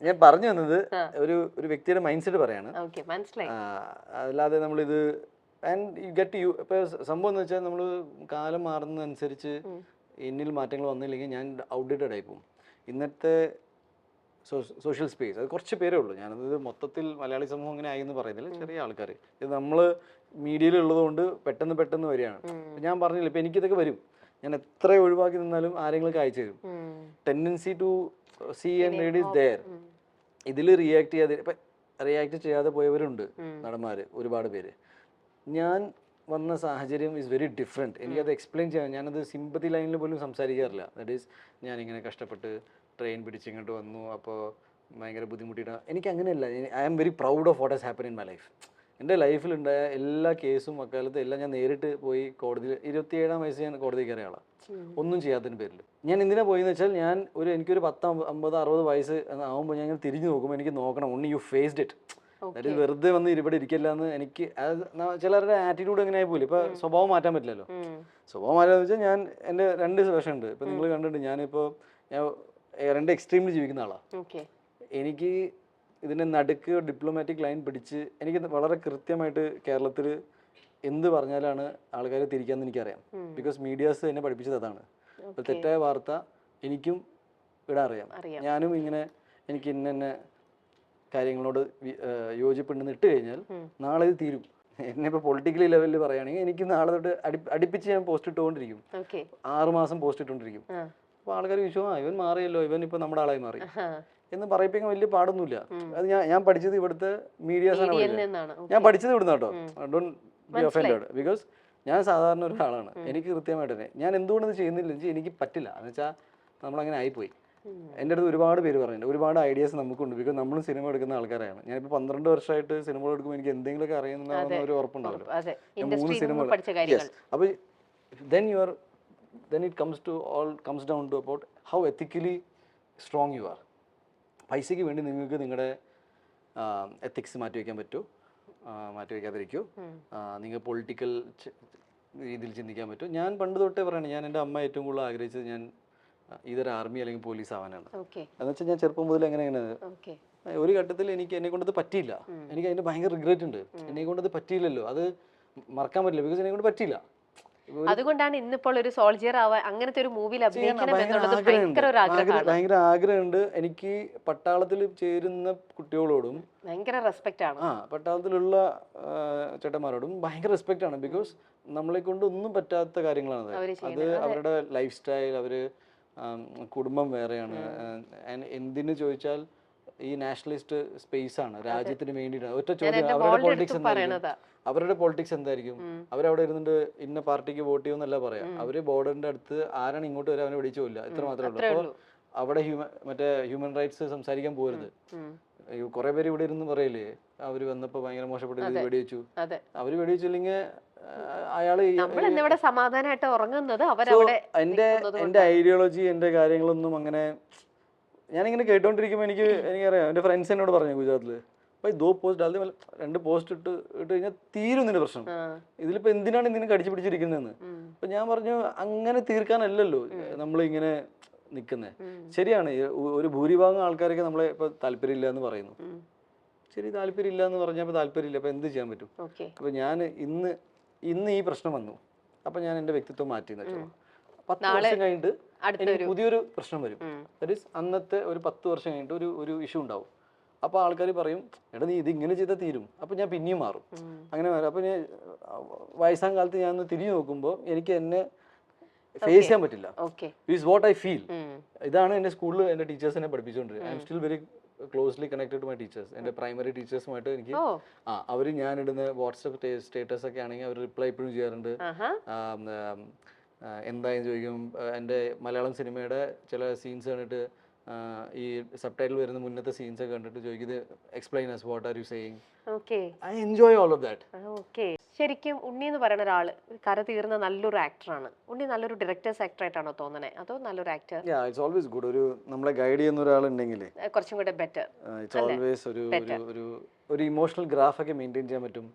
ഞാൻ പറഞ്ഞു വന്നത് ഒരു വ്യക്തിയുടെ മൈൻഡ് സെറ്റ് പറയാണ്. അല്ലാതെ നമ്മളിത് ഇപ്പൊ സംഭവം എന്ന് വെച്ചാൽ നമ്മൾ കാലം മാറുന്നതനുസരിച്ച് എന്നിൽ മാറ്റങ്ങൾ വന്നില്ലെങ്കിൽ ഞാൻ ഔട്ട്ഡേറ്റഡ് ആയി പോകും. ഇന്നത്തെ സോഷ്യൽ സ്പേസ് അത് കുറച്ച് പേരേ ഉള്ളൂ. ഞാനത് മൊത്തത്തിൽ മലയാളി സമൂഹം അങ്ങനെ ആയി എന്ന് പറയുന്നില്ല, ചെറിയ ആൾക്കാർ. ഇത് നമ്മൾ മീഡിയയിൽ ഉള്ളതുകൊണ്ട് പെട്ടെന്ന് വരികയാണ്. ഞാൻ പറഞ്ഞില്ല, ഇപ്പം എനിക്കിതൊക്കെ വരും. ഞാൻ എത്ര ഒഴിവാക്കി നിന്നാലും ആരെങ്കിലും അയച്ചു തരും. Tendency to see and read is there. ഇതിൽ റിയാക്ട് ചെയ്യാതെ പോയവരുണ്ട് നടന്മാർ, ഒരുപാട് പേര്. ഞാൻ വന്ന സാഹചര്യം ഈസ് വെരി ഡിഫറെൻറ്റ്. എനിക്കത് എക്സ്പ്ലെയിൻ ചെയ്യാൻ, ഞാനത് സിമ്പതി ലൈനിൽ പോലും സംസാരിക്കാറില്ല. ദാറ്റ് ഈസ് ഞാനിങ്ങനെ കഷ്ടപ്പെട്ട് ട്രെയിൻ പിടിച്ച് ഇങ്ങോട്ട് വന്നു, അപ്പോൾ ഭയങ്കര ബുദ്ധിമുട്ടിയിട്ട് എനിക്ക് അങ്ങനെയല്ല. I am very proud of what has happen in my life. എൻ്റെ ലൈഫിലുണ്ടായ എല്ലാ കേസും അക്കാലത്ത് എല്ലാം ഞാൻ നേരിട്ട് പോയി കോടതിയിൽ 27-ാം വയസ്സ് ഞാൻ കോടതി കയറിയ ആളാണ്, ഒന്നും ചെയ്യാത്തതിന് പേരിൽ. ഞാൻ എന്തിനാ പോയെന്ന് വെച്ചാൽ എനിക്കൊരു 10, 50, 60 വയസ്സ് ആകുമ്പോൾ ഞാൻ തിരിഞ്ഞു നോക്കുമ്പോൾ എനിക്ക് നോക്കണം, ഓൺലി യു ഫേസ്ഡ് ഇറ്റ്. അതായത് വെറുതെ വന്ന് ഇവിടെ ഇരിക്കില്ല എന്ന് എനിക്ക്. ചിലരുടെ ആറ്റിറ്റ്യൂഡ് എങ്ങനെ ആയി പോലും. ഇപ്പം സ്വഭാവം മാറ്റാൻ പറ്റില്ലല്ലോ. സ്വഭാവം മാറ്റാന്ന് വെച്ചാൽ ഞാൻ എൻ്റെ 2 വേഷം ഉണ്ട്. ഇപ്പം നിങ്ങൾ കണ്ടിട്ട് ഞാൻ 2 എക്സ്ട്രീമിൽ ജീവിക്കുന്ന ആളാണ്. എനിക്ക് ഇതിൻ്റെ നടുക്ക് ഡിപ്ലോമാറ്റിക് ലൈൻ പിടിച്ച് എനിക്ക് വളരെ കൃത്യമായിട്ട് കേരളത്തിൽ എന്ത് പറഞ്ഞാലാണ് ആൾക്കാർ തിരിക്കാമെന്ന് എനിക്കറിയാം. ബിക്കോസ് മീഡിയാസ് എന്നെ പഠിപ്പിച്ചത് അതാണ്. ഇപ്പോൾ തെറ്റായ വാർത്ത എനിക്കും ഇടാൻ അറിയാം. ഞാനും ഇങ്ങനെ എനിക്ക് ഇന്ന കാര്യങ്ങളോട് യോജിപ്പുണ്ടെന്ന് ഇട്ട് കഴിഞ്ഞാൽ നാളെ ഇത് തീരും. എന്നെ ഇപ്പോൾ പൊളിറ്റിക്കലി ലെവലിൽ പറയുകയാണെങ്കിൽ എനിക്ക് നാളെ തൊട്ട് അടുപ്പിച്ച് ഞാൻ പോസ്റ്റ് ഇട്ടുകൊണ്ടിരിക്കും. 6 മാസം പോസ്റ്റ് ഇട്ടുകൊണ്ടിരിക്കും. അപ്പോൾ ആൾക്കാർ ചോദിച്ചു, ഇവൻ മാറിയല്ലോ, ഇവൻ ഇപ്പോൾ നമ്മുടെ ആളായി മാറി എന്ന് പറയിപ്പിക്കാൻ വലിയ പാടൊന്നുമില്ല. അത് ഞാൻ പഠിച്ചത് ഇവിടുത്തെ മീഡിയാസാണ്. ഞാൻ പഠിച്ചത് ഇവിടുന്ന് കേട്ടോ. Don't be offended. ബിക്കോസ് ഞാൻ സാധാരണ ഒരാളാണ്. എനിക്ക് കൃത്യമായിട്ട് തന്നെ ഞാൻ എന്തുകൊണ്ടത് ചെയ്യുന്നില്ല എനിക്ക് പറ്റില്ല എന്ന് വെച്ചാൽ നമ്മളങ്ങനെ ആയിപ്പോയി. എൻ്റെ അടുത്ത് ഒരുപാട് പേര് പറയുന്നുണ്ട്, ഒരുപാട് ഐഡിയാസ് നമുക്കുണ്ട്. ബിക്കോസ് നമ്മളും സിനിമ എടുക്കുന്ന ആൾക്കാരാണ്. ഞാനിപ്പോൾ 12 വർഷമായിട്ട് സിനിമകൾ എടുക്കുമ്പോൾ എനിക്ക് എന്തെങ്കിലുമൊക്കെ അറിയുന്ന ഒരു ഉറപ്പുണ്ടാവല്ലോ. 3 സിനിമകൾ. അപ്പോൾ then it comes down to about how ethically strong you are. പൈസയ്ക്ക് വേണ്ടി നിങ്ങൾക്ക് നിങ്ങളുടെ എത്തിക്സ് മാറ്റി വയ്ക്കാൻ പറ്റുമോ, മാറ്റി വയ്ക്കാതിരിക്കുമോ, നിങ്ങൾ പൊളിറ്റിക്കൽ രീതിയിൽ ചിന്തിക്കാൻ പറ്റുമോ. ഞാൻ പണ്ട് തൊട്ടേ പറയണേ, ഞാൻ എൻ്റെ അമ്മ ഏറ്റവും കൂടുതൽ ആഗ്രഹിച്ചത് ഞാൻ ഇതൊരു ആർമി അല്ലെങ്കിൽ പോലീസ് ആവാനാണ്. എന്ന് വെച്ചാൽ ഞാൻ ചെറുപ്പം മുതൽ എങ്ങനെയാണ് ഒരു ഘട്ടത്തിൽ എന്നെ കൊണ്ടത് പറ്റിയില്ല. എനിക്ക് അതിൻ്റെ ഭയങ്കര റിഗ്രറ്റ് ഉണ്ട്. എന്നെ കൊണ്ടത് പറ്റിയില്ലല്ലോ, അത് മറക്കാൻ പറ്റില്ല. ബിക്കോസ് എന്നെ കൊണ്ട് പറ്റിയില്ല. അതുകൊണ്ടാണ് ഇന്നിപ്പോൾ ഒരു സോൾജിയർ ആവാൻ അങ്ങനത്തെ ഒരു മൂവിയിൽ അഭിനയിക്കണം ഭയങ്കര എന്നുള്ളത് ആഗ്രഹമുണ്ട്. ഭയങ്കര ഒരു ആഗ്രഹമാണ്. ഭയങ്കര ആഗ്രഹമുണ്ട്. എനിക്ക് പട്ടാളത്തിൽ ചേരുന്ന കുട്ടികളോടും ഭയങ്കര റെസ്പെക്റ്റ് ആണ്. പട്ടാളത്തിലുള്ള ചേട്ടന്മാരോടും ഭയങ്കര റെസ്പെക്റ്റ് ആണ്. ബിക്കോസ് നമ്മളെ കൊണ്ട് ഒന്നും പറ്റാത്ത കാര്യങ്ങളാണ് അത്. അവരുടെ ലൈഫ് സ്റ്റൈൽ, അവര് കുടുംബം വേറെയാണ്. എന്തിന് ചോദിച്ചാൽ ഈ നാഷണലിസ്റ്റ് സ്പേസ് ആണ്, രാജ്യത്തിന് വേണ്ടിയിട്ടാണ്. ഒറ്റ ചോദ്യം, അവരുടെ പൊളിറ്റിക്സ് എന്തായിരിക്കും? അവരുടെ പൊളിറ്റിക്സ് എന്തായിരിക്കും? അവരവിടെ ഇരുന്നിട്ട് ഇന്ന പാർട്ടിക്ക് വോട്ട് ചെയ്യുമെന്നല്ല പറയാം. അവര് ബോർഡറിന്റെ അടുത്ത് ആരാണ് ഇങ്ങോട്ട് വരെ അവനെ വെടിച്ചില്ല, ഇത്ര മാത്രമേ ഉള്ളൂ. അപ്പോൾ അവിടെ മറ്റേ ഹ്യൂമൻ റൈറ്റ്സ് സംസാരിക്കാൻ പോരുത്. കുറെ പേര് ഇവിടെ ഇരുന്ന് പറയില്ലേ, അവര് വന്നപ്പോ ഭയങ്കര മോശപ്പെട്ട വെടിവെച്ചു. അവര് വെടിവെച്ചില്ലെങ്കിൽ അയാള് സമാധാനമായിട്ട് ഉറങ്ങുന്നത്. എന്റെ ഐഡിയോളജി, എന്റെ കാര്യങ്ങളൊന്നും അങ്ങനെ ഞാനിങ്ങനെ കേട്ടോണ്ടിരിക്കുമ്പോൾ എനിക്കറിയാം. എന്റെ ഫ്രണ്ട്സ് എന്നോട് പറഞ്ഞു ഗുജറാത്തില്, അപ്പൊ 2 പോസ്റ്റ് ആദ്യം 2 പോസ്റ്റ് ഇട്ട് കഴിഞ്ഞാൽ തീരും നിന്റെ പ്രശ്നം. ഇതിലിപ്പോ എന്തിനാണ് ഇതിനെ കടിച്ചു പിടിച്ചിരിക്കുന്നതെന്ന്. അപ്പൊ ഞാൻ പറഞ്ഞു, അങ്ങനെ തീർക്കാനല്ലല്ലോ നമ്മളിങ്ങനെ നിൽക്കുന്നത്. ശരിയാണ്, ഒരു ഭൂരിഭാഗം ആൾക്കാരൊക്കെ നമ്മളെ ഇപ്പൊ താല്പര്യമില്ല എന്ന് പറയുന്നു. ശരി, താല്പര്യമില്ല എന്ന് പറഞ്ഞപ്പോൾ താല്പര്യമില്ല, അപ്പൊ എന്ത് ചെയ്യാൻ പറ്റും? അപ്പൊ ഞാൻ ഇന്ന് ഈ പ്രശ്നം വന്നു, അപ്പൊ ഞാൻ എന്റെ വ്യക്തിത്വം മാറ്റിയെന്ന് വെച്ചോ. 10 വർഷം കഴിഞ്ഞിട്ട് എനിക്ക് പുതിയൊരു പ്രശ്നം വരും. ദാറ്റ് ഈസ് അന്നത്തെ ഒരു 10 വർഷം കഴിഞ്ഞിട്ട് ഒരു ഇഷ്യൂ ഉണ്ടാവും. അപ്പോൾ ആൾക്കാർ പറയും, എടാ നീ ഇത് ഇങ്ങനെ ചെയ്താൽ തീരും. അപ്പോൾ ഞാൻ പിന്നെയും മാറും, അങ്ങനെ മാറും. അപ്പോൾ ഞാൻ വയസ്സാം കാലത്ത് ഞാൻ ഒന്ന് തിരിഞ്ഞു നോക്കുമ്പോൾ എനിക്ക് എന്നെ ഫേസ് ചെയ്യാൻ പറ്റില്ല. Is what I feel. ഇതാണ് എൻ്റെ സ്കൂളിൽ എൻ്റെ ടീച്ചേഴ്സ് എന്നെ പഠിപ്പിച്ചുകൊണ്ടിരുന്നത്. I'm still very closely connected to my teachers. എൻ്റെ പ്രൈമറി ടീച്ചേഴ്സുമായിട്ട് എനിക്ക് അവർ ഞാനിടുന്ന വാട്സപ്പ് സ്റ്റേറ്റസ് ഒക്കെ ആണെങ്കിൽ അവർ റിപ്ലൈ എപ്പോഴും ചെയ്യാറുണ്ട്. എന്തായെന്ന് ചോദിക്കും. എൻ്റെ മലയാളം സിനിമയുടെ ചില സീൻസ് കണ്ടിട്ട് ഈ സബ് ടൈറ്റിൽ വരുന്ന മുന്നത്തെ സീൻസ് ഒക്കെ കണ്ടിട്ട് ചോദിക്കുന്നത്, explain us what are you saying. I enjoy all of that. ശരിക്കും ഉണ്ണി എന്ന് പറയുന്ന ഒരാള് കര തീർന്ന നല്ലൊരു ആക്ടറാണ്. ഉണ്ണി നല്ലൊരു ഡയറക്ടേഴ്സ് ആക്ടർ ആയിട്ടാണോ തോന്നണേ, അതോ നല്ലൊരു ആക്ടർ? It's always good. ഒരു നമ്മളെ ഗൈഡ് ചെയ്യുന്ന ഒരാളുണ്ടെങ്കിൽ കുറച്ചും കൂടെ ബെറ്റർ. ഇറ്റ്സ് ഓൾവേസ് ഒരു ഇമോഷണൽ ഗ്രാഫ് ഒക്കെ മെയിൻറ്റെയിൻ ചെയ്യാൻ പറ്റും.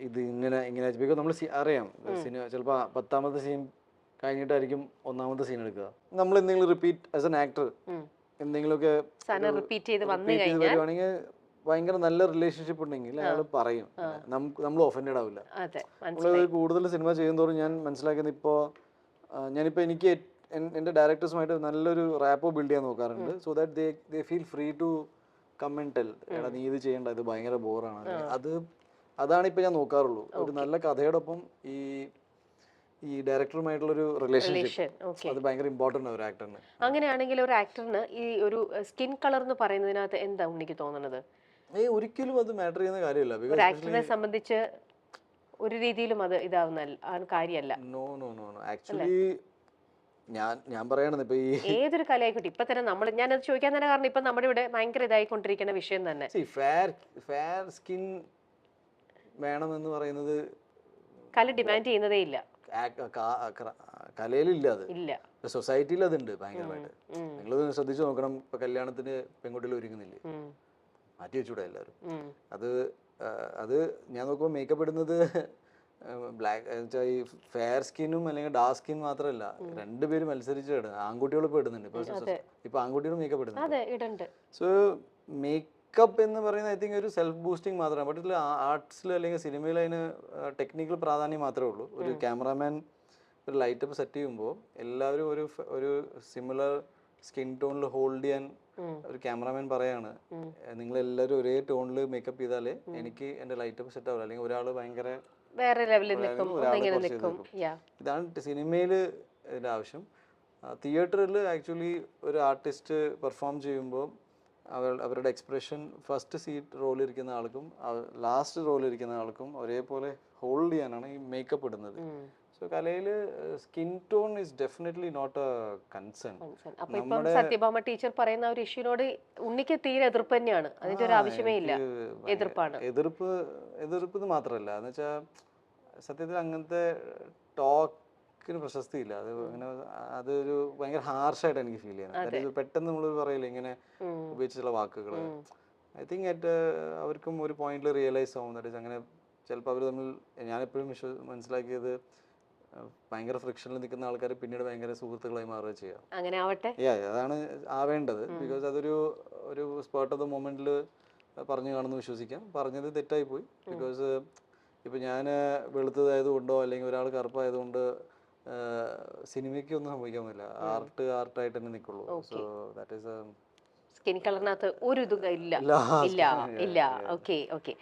ഇത് ഇങ്ങനെ ബിക്കോസ് നമ്മൾ അറിയാം, സിനിമ ചിലപ്പോൾ 10ാമത്തെ സീൻ കഴിഞ്ഞിട്ടായിരിക്കും 1ാമത്തെ സീൻ എടുക്കുക. നമ്മൾ എന്തെങ്കിലും റിപ്പീറ്റ് ആസ് എൻ ആക്ടർ എന്തെങ്കിലുമൊക്കെ റിപ്പീറ്റ് ചെയ്ത് വരുവാണെങ്കിൽ ഭയങ്കര നല്ല റിലേഷൻഷിപ്പ് ഉണ്ടെങ്കിൽ അയാൾ പറയും, നമ്മൾ ഒഫൻഡഡ് ആവില്ല. നമ്മൾ കൂടുതൽ സിനിമ ചെയ്യുന്നതോറും ഞാൻ മനസ്സിലാക്കുന്നത്, ഞാനിപ്പോൾ എനിക്ക് എൻ്റെ ഡയറക്ടേഴ്സുമായിട്ട് നല്ലൊരു റാപ്പോ ബിൽഡ് ചെയ്യാൻ നോക്കാറുണ്ട്. So that they feel free to come and tell, എടാ നീ ഇത് ചെയ്യേണ്ട, ഇത് ഭയങ്കര ബോറാണ്. അതാണ് ഇപ്പൊ ഞാൻ നോക്കാറുള്ളൂ. ഒരു നല്ല കഥയോടൊപ്പം ഈ ഡയറക്ടറുമായിട്ടുള്ളൊരു റിലേഷൻഷിപ്പ് അത് ഭയങ്കര ഇമ്പോർട്ടന്റ് ഒരു ആക്ടറിന്. അങ്ങനെയാണെങ്കിൽ ഒരു ആക്ടറിന് ഈ ഒരു സ്കിൻ കളർ എന്ന് പറയുന്നതിനകത്ത് എന്താ എനിക്ക് തോന്നുന്നത്? ഒരിക്കലും അത് മാറ്റർ ചെയ്യുന്ന കാര്യമല്ല. ഒരു ആക്ടറിനെ സംബന്ധിച്ച് ഒരു രീതിയിലും അത് ഇതാവുന്ന കാര്യമല്ല. നോ ആക്ച്വലി ഞാൻ പറയണത് ഇപ്പൊ ഈ ഏതൊരു കലയായിക്കോട്ടെ, ഇപ്പൊ തന്നെ ഞാനത് ചോദിക്കാൻ തന്നെ കാരണം ഇപ്പൊ നമ്മുടെ ഇവിടെ ഭയങ്കര ഇതായിക്കൊണ്ടിരിക്കുന്ന വിഷയം തന്നെ ഫെയർ സ്കിൻ വേണമെന്ന് പറയുന്നത് കല ഡിമാൻഡ് ചെയ്യുന്നതേ ഇല്ല. കലയിലില്ല, അത് സൊസൈറ്റിയിൽ അതുണ്ട് ഭയങ്കരമായിട്ട്. നിങ്ങളത് ശ്രദ്ധിച്ചു നോക്കണം. ഇപ്പൊ കല്യാണത്തിന് പെൺകുട്ടികൾ ഒരുങ്ങുന്നില്ലേ, മാറ്റി വെച്ചൂടെ എല്ലാവരും. അത് ഞാൻ നോക്കുമ്പോൾ മേക്കപ്പ് ഇടുന്നത് ബ്ലാക്ക് ഈ ഫെയർ സ്കിന്നും അല്ലെങ്കിൽ ഡാർക്ക് സ്കിൻ മാത്രമല്ല, രണ്ടുപേരും മത്സരിച്ചിട്ട് ആൺകുട്ടികൾ ഇപ്പൊ ഇടുന്നുണ്ട്. ഇപ്പൊ ആൺകുട്ടികളും മേക്കപ്പ് ഇടുന്നുണ്ട്. സോ മേക്കപ്പ് എന്ന് പറയുന്നത് ഐ തിങ്ക് ഒരു സെൽഫ് ബൂസ്റ്റിംഗ് മാത്രമാണ്. ബട്ട് ആർട്സിൽ അല്ലെങ്കിൽ സിനിമയിൽ അതിന് ടെക്നിക്കൽ പ്രാധാന്യം മാത്രമേ ഉള്ളൂ. ഒരു ക്യാമറാമാൻ ഒരു ലൈറ്റപ്പ് സെറ്റ് ചെയ്യുമ്പോൾ എല്ലാവരും ഒരു സിമിലർ സ്കിൻ ടോണിൽ ഹോൾഡ് ചെയ്യാൻ ഒരു ക്യാമറാമാൻ പറയാണ്, നിങ്ങളെല്ലാവരും ഒരേ ടോണിൽ മേക്കപ്പ് ചെയ്താലേ എനിക്ക് എൻ്റെ ലൈറ്റപ്പ് സെറ്റ് ആവില്ല, അല്ലെങ്കിൽ ഒരാൾ ഭയങ്കര വേറെ ലെവലിൽ നിൽക്കും. ഇതാണ് സിനിമയിൽ ഇതിൻ്റെ ആവശ്യം. തിയേറ്ററിൽ ആക്ച്വലി ഒരു ആർട്ടിസ്റ്റ് പെർഫോം ചെയ്യുമ്പോൾ അവരുടെ എക്സ്പ്രഷൻ ഫസ്റ്റ് സീറ്റ് റോളിരിക്കുന്ന ആൾക്കും ലാസ്റ്റ് റോളിരിക്കുന്ന ആൾക്കും ഒരേപോലെ ഹോൾഡ് ചെയ്യാനാണ് ഈ മേക്കപ്പ് ഇടുന്നത്. സോ കലയിൽ skin tone is definitely not a concern. അപ്പോൾ ഇപ്പം സത്യഭാമ ടീച്ചർ പറയുന്ന ഒരു ഇഷ്യൂനോട് ഉണ്ണിക്ക് തീരെ എതിർപ്പ് തന്നെയാണ്, അതിന്റെ ഒരു ആവശ്യമേ ഇല്ല. എതിർപ്പ് മാത്രമല്ല, എന്ന് വെച്ചാൽ സത്യത്തിൽ അങ്ങനത്തെ ടോക്കിന് പ്രശസ്തിയില്ല. അത് അങ്ങനെ അതൊരു ഭയങ്കര ഹാർഷായിട്ട് എനിക്ക് ഫീൽ ചെയ്യുന്നത്. പെട്ടെന്ന് നമ്മൾ പറയില്ല ഇങ്ങനെ ഉപയോഗിച്ച ചില വാക്കുകൾ. ഐ തിങ്ക് അവർക്കും ഒരു പോയിന്റിൽ റിയലൈസ് ആവും. ദാറ്റ് ഈസ് അങ്ങനെ ചിലപ്പോൾ അവർ തമ്മിൽ ഞാനെപ്പോഴും മനസ്സിലാക്കിയത് ഭയങ്കര ഫ്രിക്ഷനിൽ നിൽക്കുന്ന ആൾക്കാർ പിന്നീട് ഭയങ്കര സുഹൃത്തുക്കളായി മാറുക ചെയ്യാം. അങ്ങനെ ആവട്ടെ, അതാണ് ആവേണ്ടത്. ബിക്കോസ് അതൊരു സ്പോട്ട് ഓഫ് ദ മൊമെന്റിൽ പറഞ്ഞു കാണുന്നു വിശ്വസിക്കാം. പറഞ്ഞത് തെറ്റായി പോയി. ബിക്കോസ് ഇപ്പം ഞാൻ വെളുത്തതായതുകൊണ്ടോ അല്ലെങ്കിൽ ഒരാൾ കറുപ്പായതുകൊണ്ട് സിനിമയ്ക്ക് ഒന്നും സംഭവിക്കാമെന്നില്ല. ആർട്ടായിട്ട് തന്നെ നിൽക്കുള്ളൂ. സോ ദാറ്റ് ഈസ് സ്കിൻ കളറിനകത്ത് ഒരു ഇതും ഇല്ല ഇല്ല ഇല്ല ഇല്ല ഓക്കെ ഓക്കെ